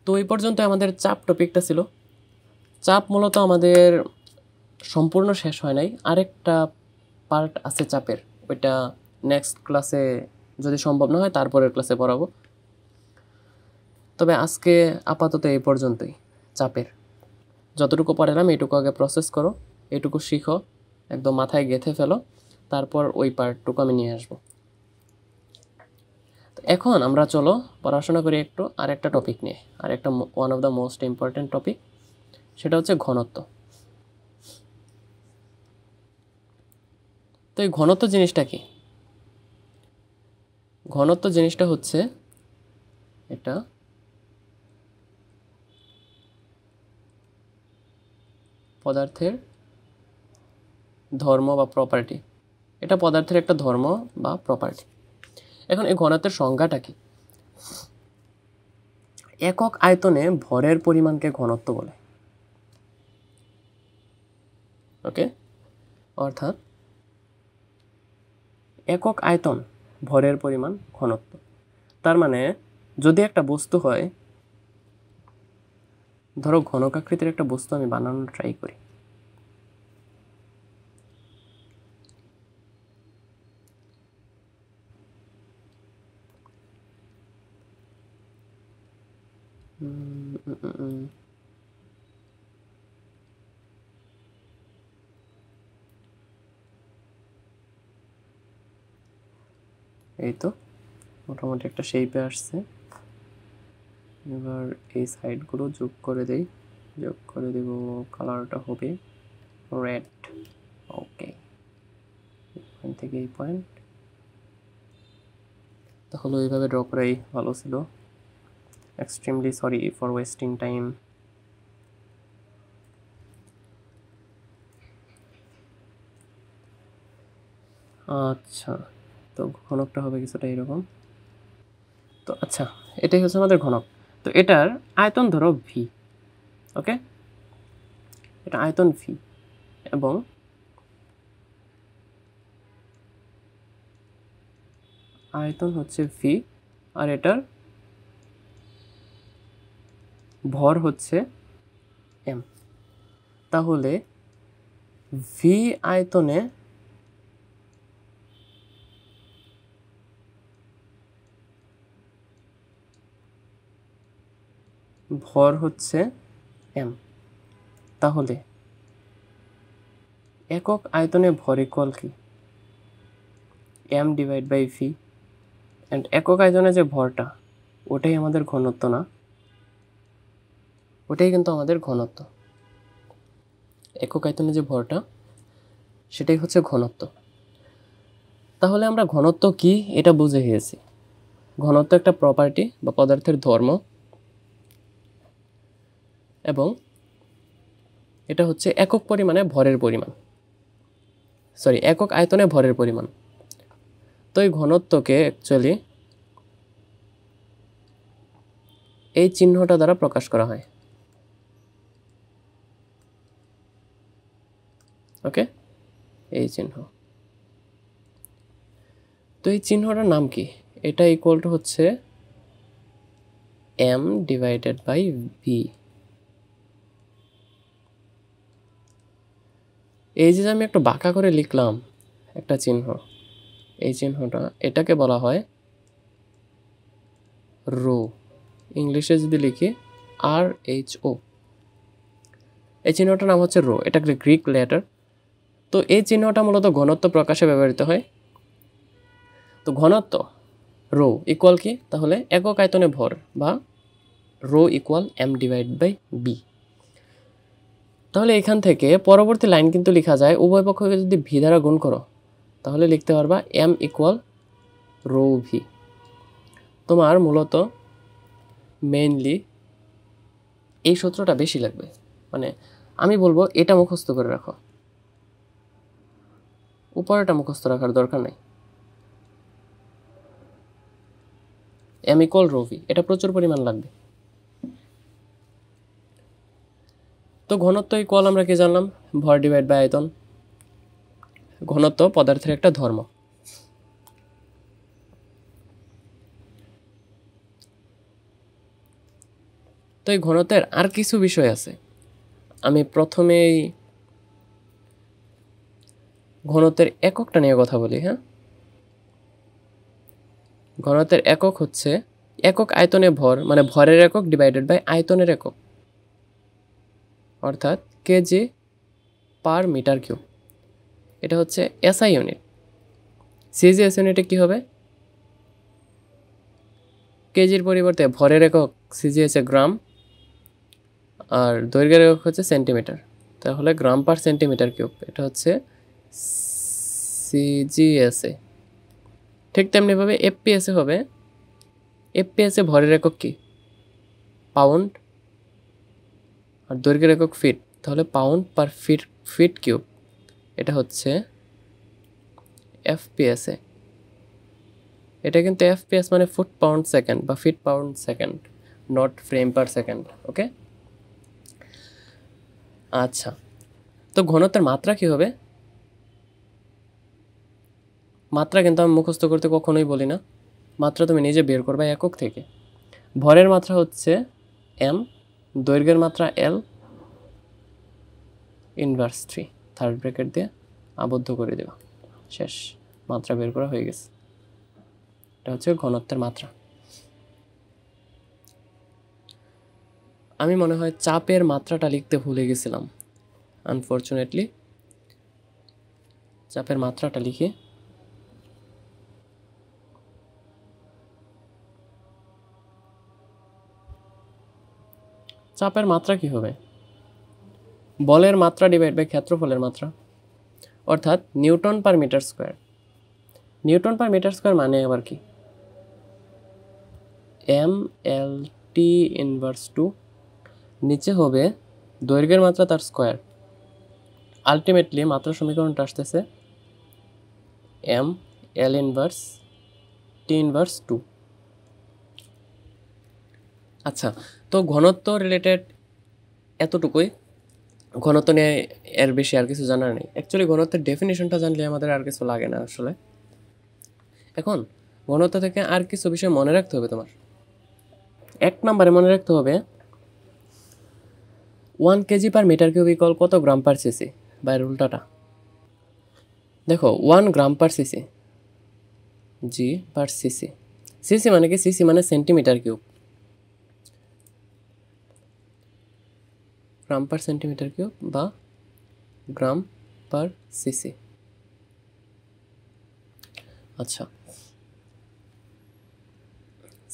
তো এই পর্যন্ত আমাদের চাপ টপিকটা ছিল। চাপ মূলত আমাদের সম্পূর্ণ শেষ হয় নাই, আরেকটা পার্ট আছে চাপের, ওইটা নেক্সট ক্লাসে যদি সম্ভব না হয় তারপরের ক্লাসে পড়াবো। তবে আজকে আপাতত এই পর্যন্তই। চাপের যতটুকু পারলাম এইটুকু আগে প্রসেস করো, এইটুকু শিখো, একদম মাথায় গেঁথে ফেলো, তারপর ওই পার্টটুকু আমি নিয়ে আসবো। তো এখন আমরা চলো পড়াশোনা করি একটু আরেকটা টপিক নিয়ে, আরেকটা one of the most important topic, সেটা হচ্ছে ঘনত্ব। তো এই ঘনত্ব জিনিসটা কি? ঘনত্ব জিনিসটা হচ্ছে এটা পদার্থের ধর্ম বা প্রপার্টি, এটা পদার্থের একটা ধর্ম বা প্রপার্টি। এখন এই ঘনত্বের সংজ্ঞাটা কি? একক আয়তনে ভরের পরিমাণকে ঘনত্ব বলে। ওকে, অর্থাৎ একক আয়তন ভরের পরিমাণ ঘনত্ব। তার মানে যদি একটা বস্তু হয়, ধরো ঘনকাকৃতির একটা বস্তু আমি বানানোর ট্রাই করি, এই তো মোটামুটি একটা শেপে আসছে। এবার এই সাইডগুলো যোগ করে দেই, যোগ করে দেব, কালারটা হবে রেড। ওকে, পয়েন্ট থেকে এই পয়েন্ট, তাহলে ওইভাবে ড্র করাই ভালো ছিল। Extremely sorry for wasting time. আচ্ছা, তো ঘনকটা হবে কিছুটা এরকম। তো আচ্ছা, এটাই হচ্ছে আমাদের ঘনক। তো এটার আয়তন ধরো ভি, ওকে, এটা আয়তন ভি, এবং আয়তন হচ্ছে ভি, আর এটার ভর হচ্ছে এম। তাহলে ভি আয়তনে ভর হচ্ছে এম। তাহলে একক আয়তনে ভর ইকুয়াল কি? M divide by V. And একক আয়তনে যে ভরটা, ওটাই আমাদের ঘনত্ব না? ওটাই কিন্তু আমাদের ঘনত্ব। একক আয়তনে যে ভরটা, সেটাই হচ্ছে ঘনত্ব। তাহলে আমরা ঘনত্ব কি এটা বুঝে গিয়েছি। ঘনত্ব একটা প্রপার্টি বা পদার্থের ধর্ম, এবং এটা হচ্ছে একক পরিমাণে ভরের পরিমাণ, একক আয়তনে ভরের পরিমাণ। তো এই ঘনত্বকে অ্যাকচুয়ালি এই চিহ্নটা দ্বারা প্রকাশ করা হয়। ওকে, এই চিহ্ন। তো এই চিহ্নটার নাম কি? এটা ইকুয়াল টু হচ্ছে এম ডিভাইডেড বাই ভি। এই যে আমি একটু বাঁকা করে লিখলাম একটা চিহ্ন, এই চিহ্নটা, এটাকে বলা হয় রো। ইংলিশে যদি লিখি RHO, এই চিহ্নটার নাম হচ্ছে রো। এটা একটা গ্রিক লেটার। তো এই চিহ্নটা মূলত ঘনত্ব প্রকাশে ব্যবহৃত হয়। তো ঘনত্ব রো ইকুয়াল কি? তাহলে একক আয়তনে ভর, বা rho equal M divide by B. তাহলে এখান থেকে পরবর্তী লাইন কিন্তু লেখা যায়, উভয় পক্ষকে যদি ভি দ্বারা গুণ করো, তাহলে লিখতে পারবা এম ইকুয়াল রো ভি। তোমার মূলত মেইনলি এই সূত্রটা বেশি লাগবে। মানে আমি বলবো এটা মুখস্থ করে রাখো, উপরেটা মুখস্থ রাখার দরকার নেই। এম ইকুয়াল রো ভি, এটা প্রচুর পরিমাণ লাগবে। তো ঘনত্ব ইকুয়াল আমরা কি জানলাম? ভর ডিভাইড বাই আয়তন। ঘনত্ব পদার্থের একটা ধর্ম। তো এই ঘনত্বের আর কিছু বিষয় আছে। আমি প্রথমেই ঘনত্বের এককটা নিয়ে কথা বলি। হ্যাঁ, ঘনত্বের একক হচ্ছে একক আয়তনে ভর, মানে ভরের একক ডিভাইডেড বাই আয়তনের একক, অর্থাৎ কেজি পার মিটার কিউব। এটা হচ্ছে এসআই ইউনিট। সিজিএস ইউনিটে কি হবে? কেজির পরিবর্তে ভরের একক সিজিএস এ গ্রাম, আর দৈর্ঘ্যের একক হচ্ছে সেন্টিমিটার। তাহলে গ্রাম পার সেন্টিমিটার কিউব, এটা হচ্ছে সিজিএসএ। ঠিক তেমনিভাবে এফপিএসে হবে। এফপিএসে ভরের একক কি? পাউন্ড, আর দৈর্ঘ্যের একক ফিট। তাহলে পাউন্ড পার ফিট কিউব, এটা হচ্ছে এফপিএসে। এটা কিন্তু এফপিএস মানে ফুট পাউন্ড সেকেন্ড বা feet pound second, not frame per second. Okay, আচ্ছা। তো ঘনত্বের মাত্রা কি হবে? মাত্রা কিন্তু আমি মুখস্থ করতে কখনোই বলি না, মাত্রা তুমি নিজে বের করবে একক থেকে। ভরের মাত্রা হচ্ছে এম, দৈর্ঘ্যের মাত্রা এল, ইনভার্স 3 থার্ড ব্র্যাকেট দিয়ে আবদ্ধ করে দেওয়া, শেষ। মাত্রা বের করা হয়ে গেছে। এটা হচ্ছে ঘনত্বের মাত্রা। আমি মনে হয় চাপের মাত্রাটা লিখতে ভুলে গেছিলাম, আনফরচুনেটলি। চাপের মাত্রাটা লিখি। চাপের মাত্রা কি হবে? বলের মাত্রা ডিভাইড বাই ক্ষেত্রফলের মাত্রা, অর্থাৎ newton per metre square. Newton per metre square মানে আবার কি? এম এল টি ইনভার্স 2, নিচে হবে দৈর্ঘ্যের মাত্রা তার স্কোয়ার। আলটিমেটলি মাত্রা সমীকরণটা আসতেছে M L inverse T inverse 2। আচ্ছা, তো ঘনত্ব রিলেটেড এতটুকুই। ঘনত্ব নিয়ে এর বেশি আর কিছু জানার নেই। অ্যাকচুয়ালি ঘনত্বের ডেফিনেশনটা জানলে আমাদের আর কিছু লাগে না আসলে। এখন ঘনত্ব থেকে আর কিছু বিষয় মনে রাখতে হবে তোমার। 1 নম্বরে মনে রাখতে হবে 1 KG per metre cube equal কত গ্রাম পার সিসি, বাইরের উল্টাটা। দেখো 1 gram per CC, G per CC, CC মানে কি, সিসি মানে centimetre cube, gram per centimetre cube বা গ্রাম পার সিসি। আচ্ছা,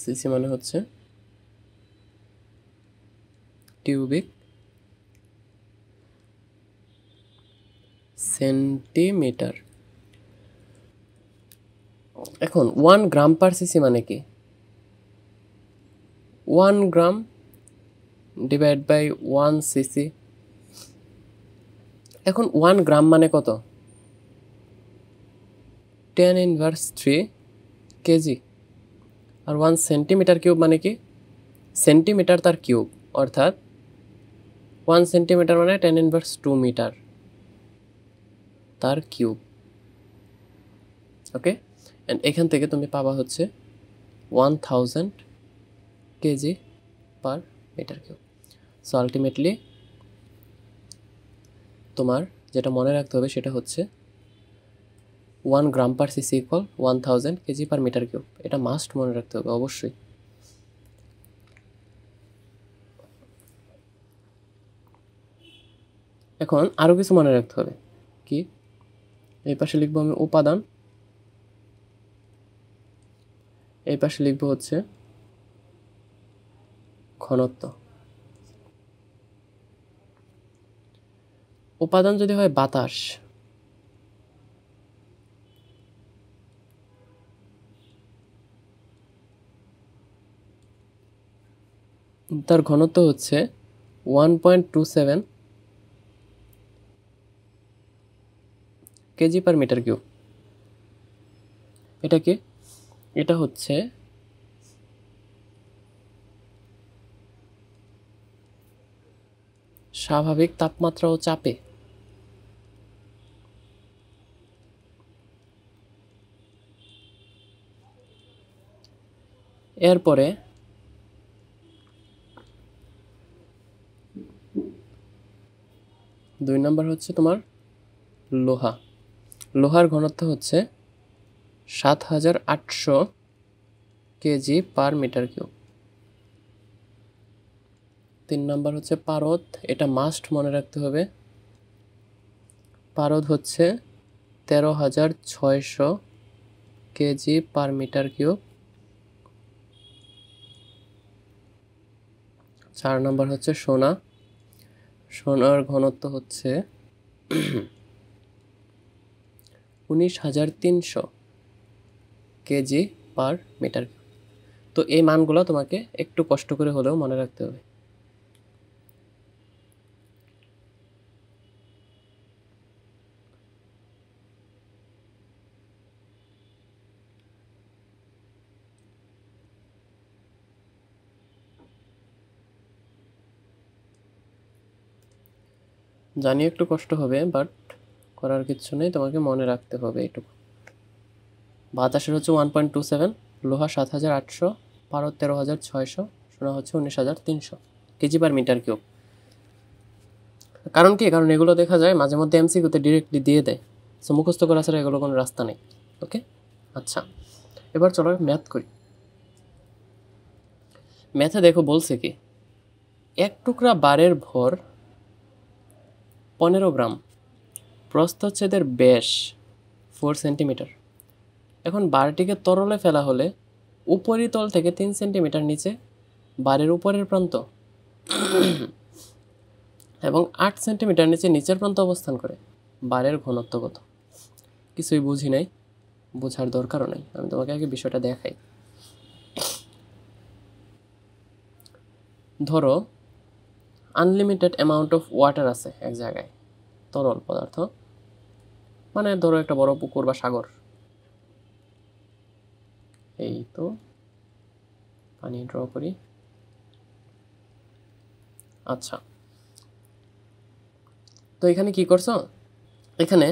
সিসি মানে হচ্ছে কিউবিক সেন্টিমিটার। এখন 1 গ্রাম পার সিসি মানে কি, 1 গ্রাম ডিভাইড বাই 1 সিসি। এখন 1 গ্রাম মানে কত, 10⁻³ কেজি। আর 1 সেন্টিমিটার কিউব মানে কি, সেন্টিমিটার তার কিউব, অর্থাৎ 1 সেন্টিমিটার মানে 10⁻² মিটার তার কিউব। ওকে, অ্যান্ড এখান থেকে তুমি পাবা হচ্ছে 1000 KG per metre cube. So ultimately তোমার যেটা মনে রাখতে হবে সেটা হচ্ছে 1 gram per CC equal 1000 KG per metre cube. এটা মাস্ট মনে রাখতে হবে অবশ্যই। এখন আরও কিছু মনে রাখতে হবে। কি, এই পাশে লিখবো আমি উপাদান, এই পাশে লিখবো হচ্ছে ঘনত্ব। উপাদান যদি হয় বাতাস, তার ঘনত্ব হচ্ছে 1.27 কেজি পার মিটার কিউব। এটা কি, এটা হচ্ছে স্বাভাবিক তাপমাত্রা ও চাপে। এরপরে 2 নম্বর হচ্ছে তোমার লোহা। লোহার ঘনত্ব হচ্ছে 7800 কেজি পার মিটার কিউব। 3 নম্বর হচ্ছে পারদ, এটা মাস্ট মনে রাখতে হবে। পারদ হচ্ছে 13600 কেজি পার মিটার কিউব। 4 নম্বর হচ্ছে সোনা। সোনার ঘনত্ব হচ্ছে 19300 কেজি পার মিটার কিউব। তো এই মানগুলো তোমাকে একটু কষ্ট করে হলেও মনে রাখতে হবে। জানি একটু কষ্ট হবে, বাট করার কিছু নেই, তোমাকে মনে রাখতে হবে এটুকু। বাতাসের হচ্ছে 1.27, লোহা 7800, পারদ 13600, সোনা হচ্ছে 19300 কেজি পার মিটার কিউব। কারণ কি, কারণ এগুলো দেখা যায় মাঝে মধ্যে এমসিকিউতে ডিরেক্টলি দিয়ে দেয়, সো মুখস্থ করা ছাড়া এগুলো কোনো রাস্তা নেই। ওকে, আচ্ছা এবার চলো ম্যাথ করি। ম্যাথে দেখো বলছে কি, 1 টুকরা বারের ভর 15 গ্রাম, প্রস্থচ্ছেদের ব্যাস 4 সেন্টিমিটার। এখন বারটিকে তরলে ফেলা হলে উপরিতল থেকে 3 সেন্টিমিটার নিচে বারের উপরের প্রান্ত এবং 8 সেন্টিমিটার নিচে নিচের প্রান্ত অবস্থান করে। বারের ঘনত্ব কত? কিছুই বুঝি নাই, বোঝার দরকারও নাই, আমি তোমাকে আগে বিষয়টা দেখাই। ধরো আনলিমিটেড অ্যামাউন্ট অফ ওয়াটার আছে এক জায়গায়, তরল পদার্থ, মানে ধরো একটা বড় পুকুর বা সাগর। এই তো পানি ড্র করি। আচ্ছা, তো এখানে কি করছো, এখানে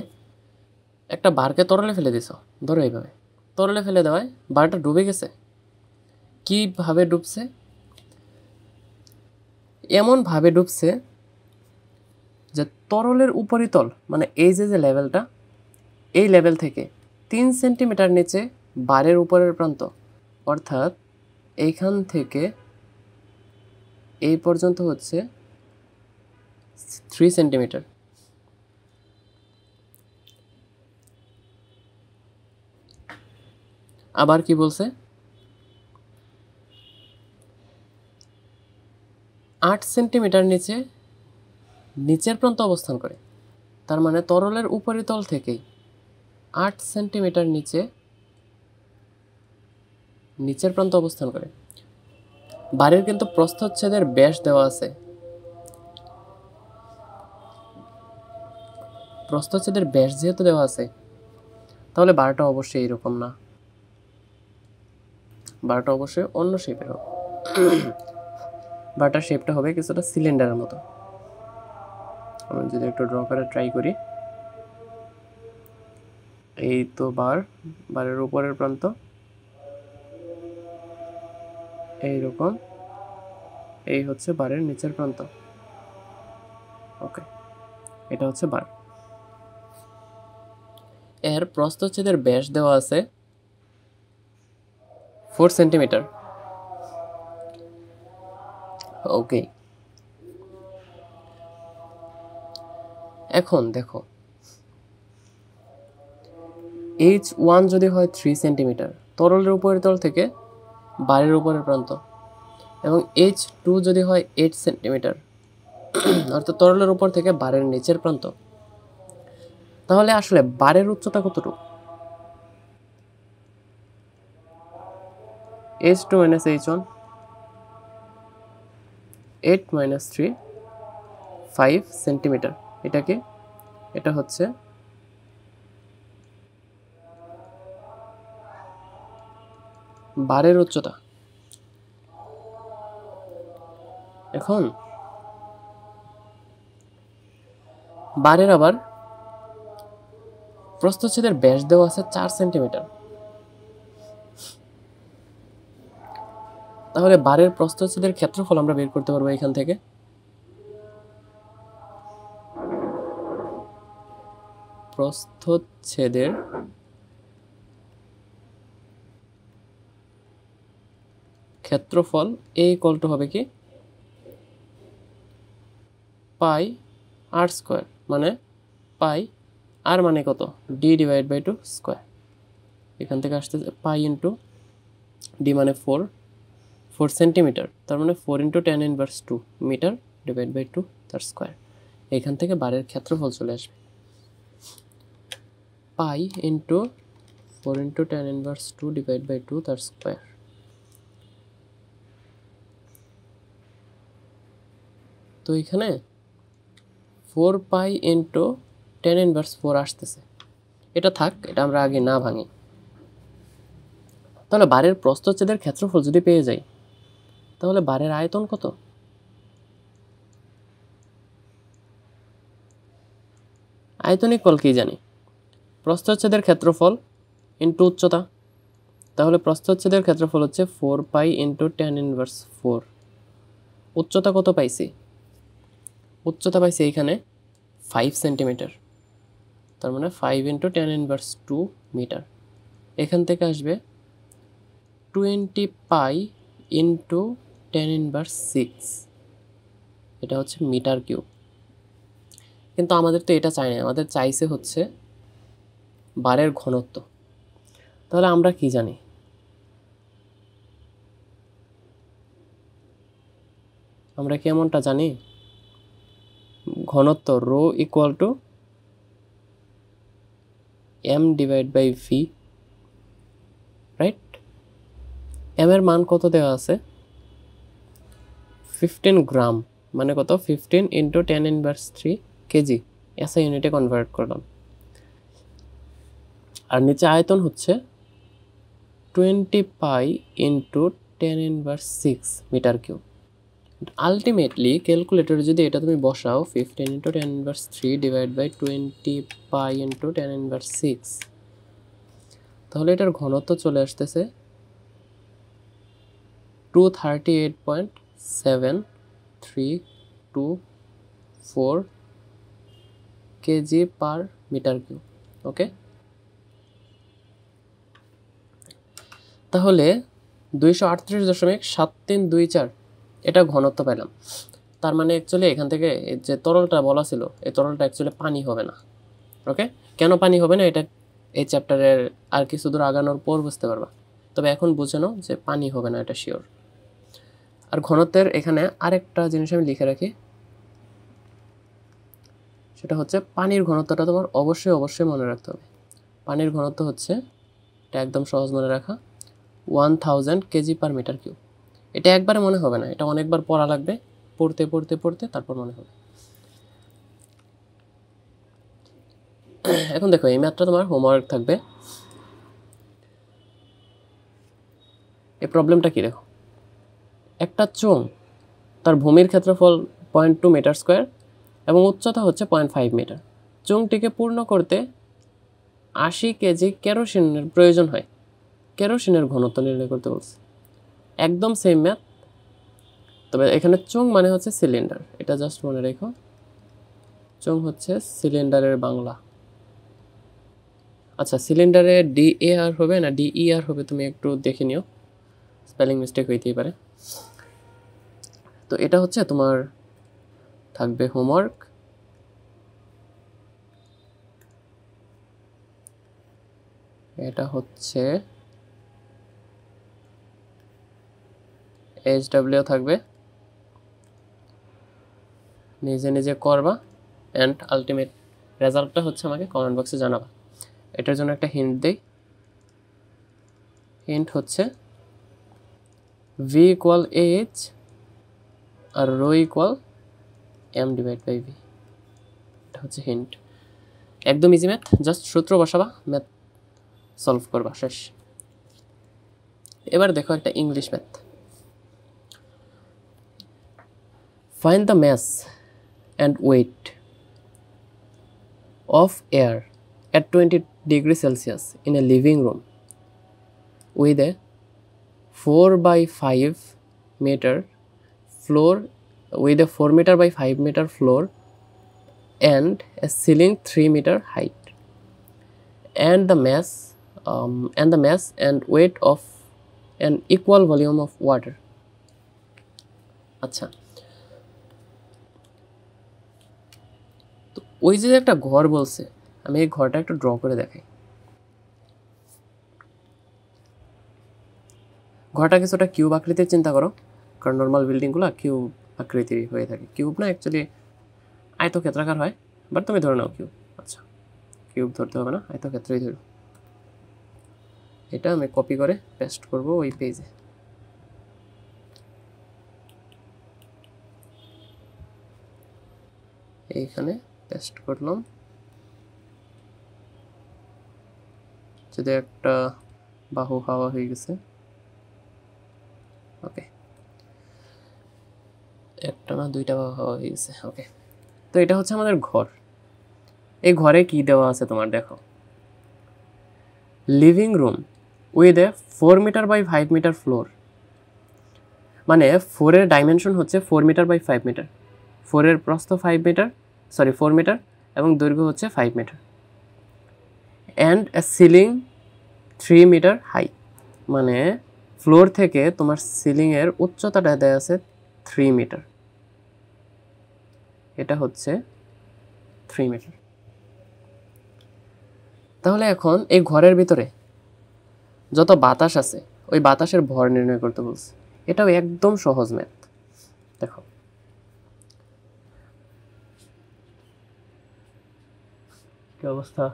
একটা বারকে তরলে ফেলে দিছো, ধরো এইভাবে। তরলে ফেলে দেওয়ায় বারটা ডুবে গেছে। কীভাবে ডুবছে? এমনভাবে ডুবছে যে তরলের উপরিতল মানে এই যে লেভেলটা, এই লেভেল থেকে 3 সেন্টিমিটার নিচে বারের উপরের প্রান্ত, অর্থাৎ এইখান থেকে এই পর্যন্ত হচ্ছে 3 সেন্টিমিটার। আবার কি বলছে? 8 সেন্টিমিটার নিচে নিচের প্রান্ত অবস্থান করে। তার মানে তরলের উপরিতল থেকেই 8 সেন্টিমিটার নিচে নিচের প্রান্ত অবস্থান করে। বারের কিন্তু প্রস্থচ্ছেদের ব্যাস দেওয়া আছে। প্রস্থচ্ছেদের ব্যাস যেহেতু দেওয়া আছে, তাহলে বারটা অবশ্যই এরকম না, বারটা অবশ্যই অন্য শেপের হবে। বারটার শেপটা হবে কিছুটা সিলিন্ডারের মতো। আমি যদি একটু ড্র করে ট্রাই করি, এই তো বারের উপরের প্রান্ত এইরকম, এই হচ্ছে বারের নিচের প্রান্ত। ওকে, এটা হচ্ছে বার। এর প্রস্থচ্ছেদের ব্যাস দেওয়া আছে 4 সেন্টিমিটার। ওকে, এখন দেখো H1 যদি হয় 3 সেন্টিমিটার তরলের উপরিতল থেকে বারের উপরের প্রান্ত, এবং H2 যদি হয় 8 সেন্টিমিটার অর্থাৎ তরলের উপর থেকে বারের নিচের প্রান্ত, তাহলে আসলে বারের উচ্চতা কতটুকু? H2 minus H1, 8 minus 3, 5 centimetre. এটাকে এটা হচ্ছে বারের উচ্চতা। এখন বারের আবার প্রস্থচ্ছেদের ব্যাস দেওয়া আছে 4 সেন্টিমিটার। তাহলে বারের প্রস্থচ্ছেদের ক্ষেত্রফল আমরা বের করতে পারবো এখান থেকে। প্রস্থচ্ছেদের ক্ষেত্রফল A= হবে কি পাই r স্কয়ার, মানে পাই আর মানে কত d/2 স্কয়ার। এখান থেকে আসতেছে পাই ইন্টু ডি মানে 4 সেন্টিমিটার, তার মানে 4 × tan inverse 2 মিটার /2 তার স্কয়ার। এখান থেকে বারের ক্ষেত্রফল চলে আসবে পাই ইন্টু 4 × tan inverse 2 /2 তার স্কয়ার। তো এখানে 4 পাই ইন্টু tan inverse 4 আসতেছে। এটা থাক, এটা আমরা আগে না ভাঙি। তাহলে বারের প্রস্থচ্ছেদের ক্ষেত্রফল যদি পেয়ে যাই, তাহলে বারের আয়তন কত? আয়তন ইকুয়াল কি জানি? প্রস্থচ্ছেদের ক্ষেত্রফল ইন্টু উচ্চতা। তাহলে প্রস্থচ্ছেদের ক্ষেত্রফল হচ্ছে 4 পাই ইন্টু tan inverse 4। উচ্চতা কত পাইছি? উচ্চতা পাইছি এখানে 5 সেন্টিমিটার, তার মানে 5 × tan inverse 2 মিটার। এখান থেকে আসবে 20 পাই ইন্টু tan inverse 6, এটা হচ্ছে মিটার কিউব। কিন্তু আমাদের তো এটা চাই না, আমাদের চাইছে হচ্ছে বারের ঘনত্ব। তাহলে আমরা কি জানি? আমরা কি এমনটা জানি? ঘনত্ব rho equal to m/v, right? m এর মান কত দেওয়া আছে? 15 গ্রাম, মানে কত 15 × tan inverse 3 কেজি। এসআই ইউনিটে কনভার্ট করলাম। আর নিচে আয়তন হচ্ছে 20 pi into tan inverse 6 metre cube. Ultimately ক্যালকুলেটরে যদি এটা তুমি বসাও 15 × tan inverse 3 / 20 pi into tan inverse 6, তাহলে এটার ঘনত্ব চলে আসতেছে 238.7324 কেজি পার মিটার কিউব। ওকে, তাহলে 238.7324 এটা ঘনত্ব পেলাম। তার মানে অ্যাকচুয়ালি এখান থেকে যে তরলটা বলা ছিল এই তরলটা অ্যাকচুয়ালি পানি হবে না। ওকে, কেন পানি হবে না এটা এই চ্যাপ্টারের আর কিছু দূর আগানোর পর বুঝতে পারবা, তবে এখন বুঝে নাও যে পানি হবে না, এটা শিওর। আর ঘনত্বের এখানে আরেকটা জিনিস আমি লিখে রাখি, সেটা হচ্ছে পানির ঘনত্বটা তোমার অবশ্যই মনে রাখতে হবে। পানির ঘনত্ব হচ্ছে, এটা একদম সহজ মনে রাখা, 1000 কেজি পার মিটার কিউব। এটা একবারে মনে হবে না, এটা অনেকবার পড়া লাগবে, পড়তে তারপর মনে হবে। এখন দেখো এই ম্যাথটা তোমার হোমওয়ার্ক থাকবে। এই প্রবলেমটা কি দেখো, একটা চোঙ, তার ভূমির ক্ষেত্রফল 0.2 মিটার স্কোয়ার এবং উচ্চতা হচ্ছে 0.5 মিটার। চোঙটিকে পূর্ণ করতে 80 কেজি কেরোসিনের প্রয়োজন হয়। কেরোসিনের ঘনত্ব নির্ণয় করতে বলছে। একদম সেম ম্যাথ, তবে এখানে চোঙ মানে হচ্ছে সিলিন্ডার, এটা জাস্ট মনে রেখো। চোঙ হচ্ছে সিলিন্ডারের বাংলা। আচ্ছা, সিলিন্ডারে DAR হবে না DER হবে, তুমি একটু দেখে নিও, স্পেলিং মিস্টেক হইতেই পারে। তো এটা হচ্ছে তোমার থাকবে হোমওয়ার্ক। এটা হচ্ছে HW থাকবে, নিজে করবা অ্যান্ড আলটিমেট রেজাল্টটা হচ্ছে আমাকে কমেন্ট বক্সে জানাবা। এটার জন্য একটা হিন্ট দেই, হিন্ট হচ্ছে V = AH আর রো = M/V। এটা হচ্ছে হিন্ট। একদম ইজি ম্যাথ, জাস্ট সূত্র বসাবা, ম্যাথ সলভ করবা, শেষ। এবার দেখো একটা English math. Find the mass and weight of air at 20 degrees Celsius in a living room with a 4 by 5 meter floor, with a 4 meter by 5 meter floor and a ceiling 3 meter height, and the mass and weight of an equal volume of water. আচ্ছা, তো ওই যে একটা ঘর বলছে, আমি এই ঘরটা একটু ড্র করে দেখাই। ঘরটা কিছুটা কিউব আকৃতির চিন্তা করো, কারণ নর্মাল বিল্ডিংগুলো কিউব আকৃতির হয়ে থাকে। কিউব না, অ্যাকচুয়ালি আয়তক্ষেত্রাকার হয়, বাট তুমি ধরে নাও কিউব। আচ্ছা, কিউব ধরতে হবে না, আয়তক্ষেত্রই ধরো। এটা আমি কপি করে পেস্ট করব ওই পেজে। এইখানে পেস্ট করলাম, যদি একটা বাহু হাওয়া হয়ে গেছে। ওকে, একটা না দুইটা বাহু হাওয়া হয়ে গেছে। ওকে, তো এটা হচ্ছে আমাদের ঘর। এই ঘরে কি দেওয়া আছে তোমার দেখো, living room with a 4 metre by 5 metre floor, মানে 4-এর ডাইমেনশন হচ্ছে 4 মিটার বাই 5 মিটার। 4-এর প্রস্থ 4 মিটার এবং দৈর্ঘ্য হচ্ছে 5 metre. And a ceiling 3 metre high, মানে ফ্লোর থেকে তোমার সিলিংয়ের উচ্চতাটা দেওয়া আছে 3 মিটার। এটা হচ্ছে 3 মিটার। তাহলে এখন এই ঘরের ভিতরে যত বাতাস আছে ওই বাতাসের ভর নির্ণয় করতে বলছে। এটাও একদম সহজ ম্যাথ। দেখো, কি অবস্থা,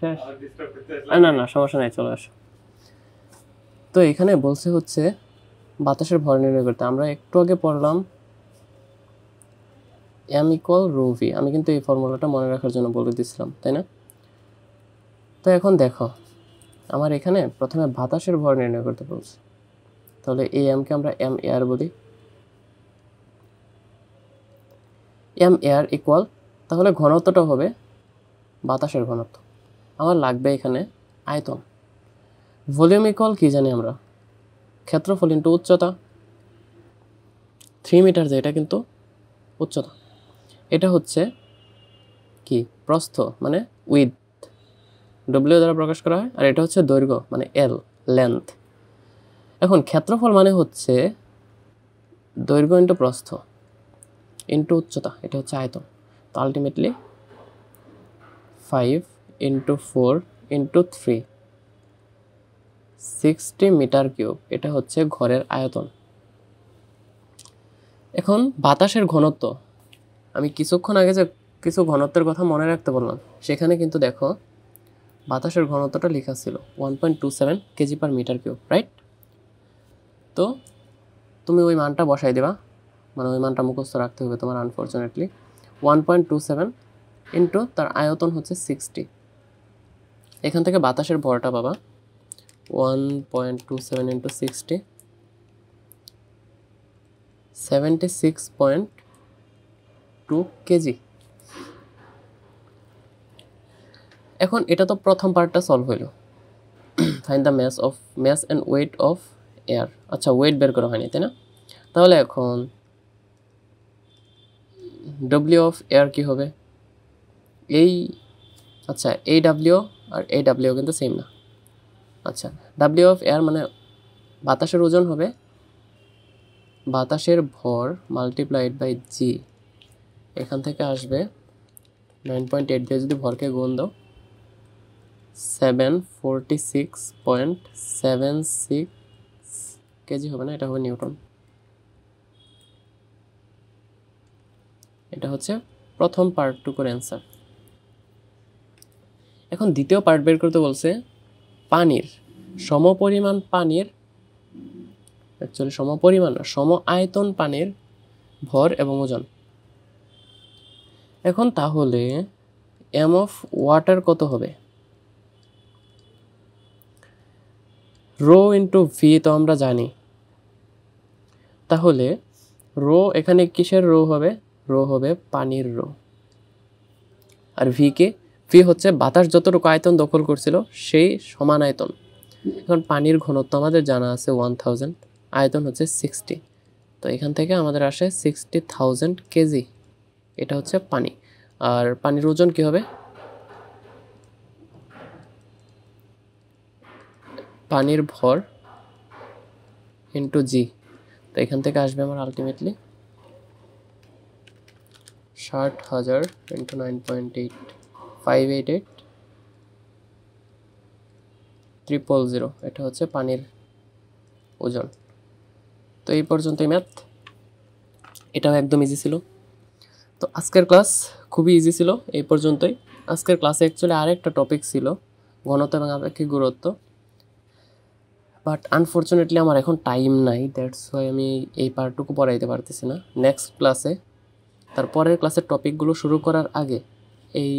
শেষ? না সমস্যা নাই, চলে আসো। তো এখানে বলছে হচ্ছে বাতাসের ভর নির্ণয় করতে। আমরা একটু আগে পড়লাম M = ρV। আমি কিন্তু এই ফর্মুলাটা মনে রাখার জন্য বলে দিয়েছিলাম, তাই না? তো এখন দেখো, আমার এখানে প্রথমে বাতাসের ভর নির্ণয় করতে বলছে। তাহলে এই এমকে আমরা M air বলি। M air ইকুয়াল, তাহলে ঘনত্বটা হবে বাতাসের ঘনত্ব। আমার লাগবে এখানে আয়তন। ভলিউম ইকুয়াল কি জানি আমরা, ক্ষেত্রফল ইন্টু উচ্চতা। 3 মিটার যে এটা কিন্তু উচ্চতা, এটা হচ্ছে কি প্রস্থ মানে উইথ, ডব্লিউ দ্বারা প্রকাশ করা হয়, আর এটা হচ্ছে দৈর্ঘ্য মানে এল, লেন্থ। এখন ক্ষেত্রফল মানে হচ্ছে দৈর্ঘ্য ইন্টু প্রস্থ ইন্টু উচ্চতা, এটা হচ্ছে আয়তন। তো আলটিমেটলি 5 × 4 × 3, 60 মিটার কিউব, এটা হচ্ছে ঘরের আয়তন। এখন বাতাসের ঘনত্ব, আমি কিছুক্ষণ আগে যে কিছু ঘনত্বের কথা মনে রাখতে বললাম, সেখানে কিন্তু দেখো বাতাসের ঘনত্বটা লেখা ছিল 1.27 KG per metre cube, right? তো তুমি ওই মানটা বসাই দেবা, মানে ওই মানটা মুখস্থ রাখতে হবে তোমার আনফরচুনেটলি। 1.27 ইন্টু তার আয়তন হচ্ছে 60, এখান থেকে বাতাসের ভরটা পাবা 1.27 ইন্টু 60, 76.2 কেজি। এখন এটা তো প্রথম পার্টটা সলভ হইল, find the mass and weight of air. আচ্ছা, ওয়েট বের করা হয়নি, তাই না? তাহলে এখন ডব্লিউ অফ এয়ার কি হবে? এই আচ্ছা, এই ডাব্লিউ আর এই ডাব্লিউ কিন্তু সেম না। আচ্ছা, ডাব্লিউ অফ এয়ার মানে বাতাসের ওজন হবে বাতাসের ভর মাল্টিপ্লাইড বাই জি, এখান থেকে আসবে 9.8 দিয়ে যদি ভরকে গুণ দাও 746.76 কেজি হবে না, এটা হবে নিউটন। এটা হচ্ছে প্রথম পার্টটুকুর অ্যান্সার। এখন দ্বিতীয় পার্ট বের করতে বলছে পানির সমপরিমাণ পানির, অ্যাকচুয়ালি সমপরিমাণ না, সম আয়তন পানির ভর এবং ওজন। এখন তাহলে এম অফ ওয়াটার কত হবে? রো ইন্টু ভি তো আমরা জানি, তাহলে রো এখানে কিসের রো হবে? রো হবে পানির রো। আর ভি হচ্ছে বাতাস যতটুকু আয়তন দখল করছিল সেই সমান আয়তন। এখন পানির ঘনত্ব আমাদের জানা আছে 1000, আয়তন হচ্ছে 60, তো এখান থেকে আমাদের আসে 60,000 কেজি, এটা হচ্ছে পানি। আর পানির ওজন কি হবে? পানির ভর ইন্টু জি, তো এখান থেকে আসবে আমার আলটিমেটলি 60,000 ইন্টু 9.8, 588,000, এটা হচ্ছে পানির ওজন। তো এই পর্যন্তই ম্যাথ, এটাও একদম ইজি ছিল। তো আজকের ক্লাস খুবই ইজি ছিল, এই পর্যন্তই। আজকের ক্লাসে অ্যাকচুয়ালি আরেকটা টপিক ছিল ঘনত্ব এবং আপেক্ষিক গুরুত্ব, বাট আনফরচুনেটলি আমার এখন টাইম নাই, দ্যাটস ওয়াই আমি এই পার্টটুকু পড়াইতে পারতেছি না। নেক্সট ক্লাসে, তারপরের ক্লাসের টপিকগুলো শুরু করার আগে এই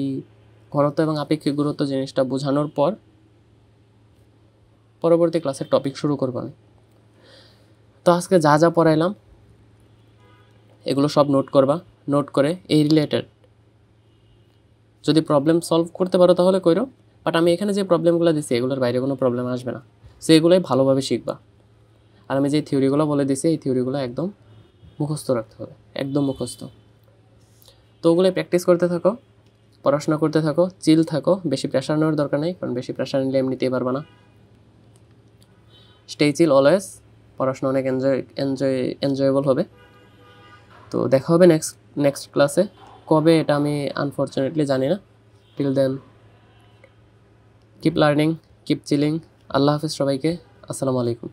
ঘনত্ব এবং আপেক্ষিক গুরুত্ব জিনিসটা বোঝানোর পর পরবর্তী ক্লাসের টপিক শুরু করব আমি। তো আজকে যা যা পড়াইলাম এগুলো সব নোট করবা, নোট করে এই রিলেটেড যদি প্রবলেম সলভ করতে পারো তাহলে কইরো, বাট আমি এখানে যে প্রবলেমগুলো দিচ্ছি এগুলোর বাইরে কোনো প্রবলেম আসবে না, সো এগুলোই ভালোভাবে শিখবা। আর আমি যে থিওরিগুলো বলে দিছি এই থিওরিগুলো একদম মুখস্থ রাখতে হবে, একদম মুখস্থ। তো ওগুলোই প্র্যাকটিস করতে থাকো, পড়াশোনা করতে থাকো, চিল থাকো, বেশি প্রেশার নেওয়ার দরকার নেই, কারণ বেশি প্রেশার নিলে এমনিতেই পারবা না। স্টে চিল অলওয়েজ, পড়াশোনা অনেক এনজয়েবল হবে। তো দেখা হবে নেক্সট ক্লাসে, কবে এটা আমি আনফরচুনেটলি জানি না। Till then keep learning, keep chilling. আল্লাহ হাফিজ সবাইকে, আসসালামু আলাইকুম।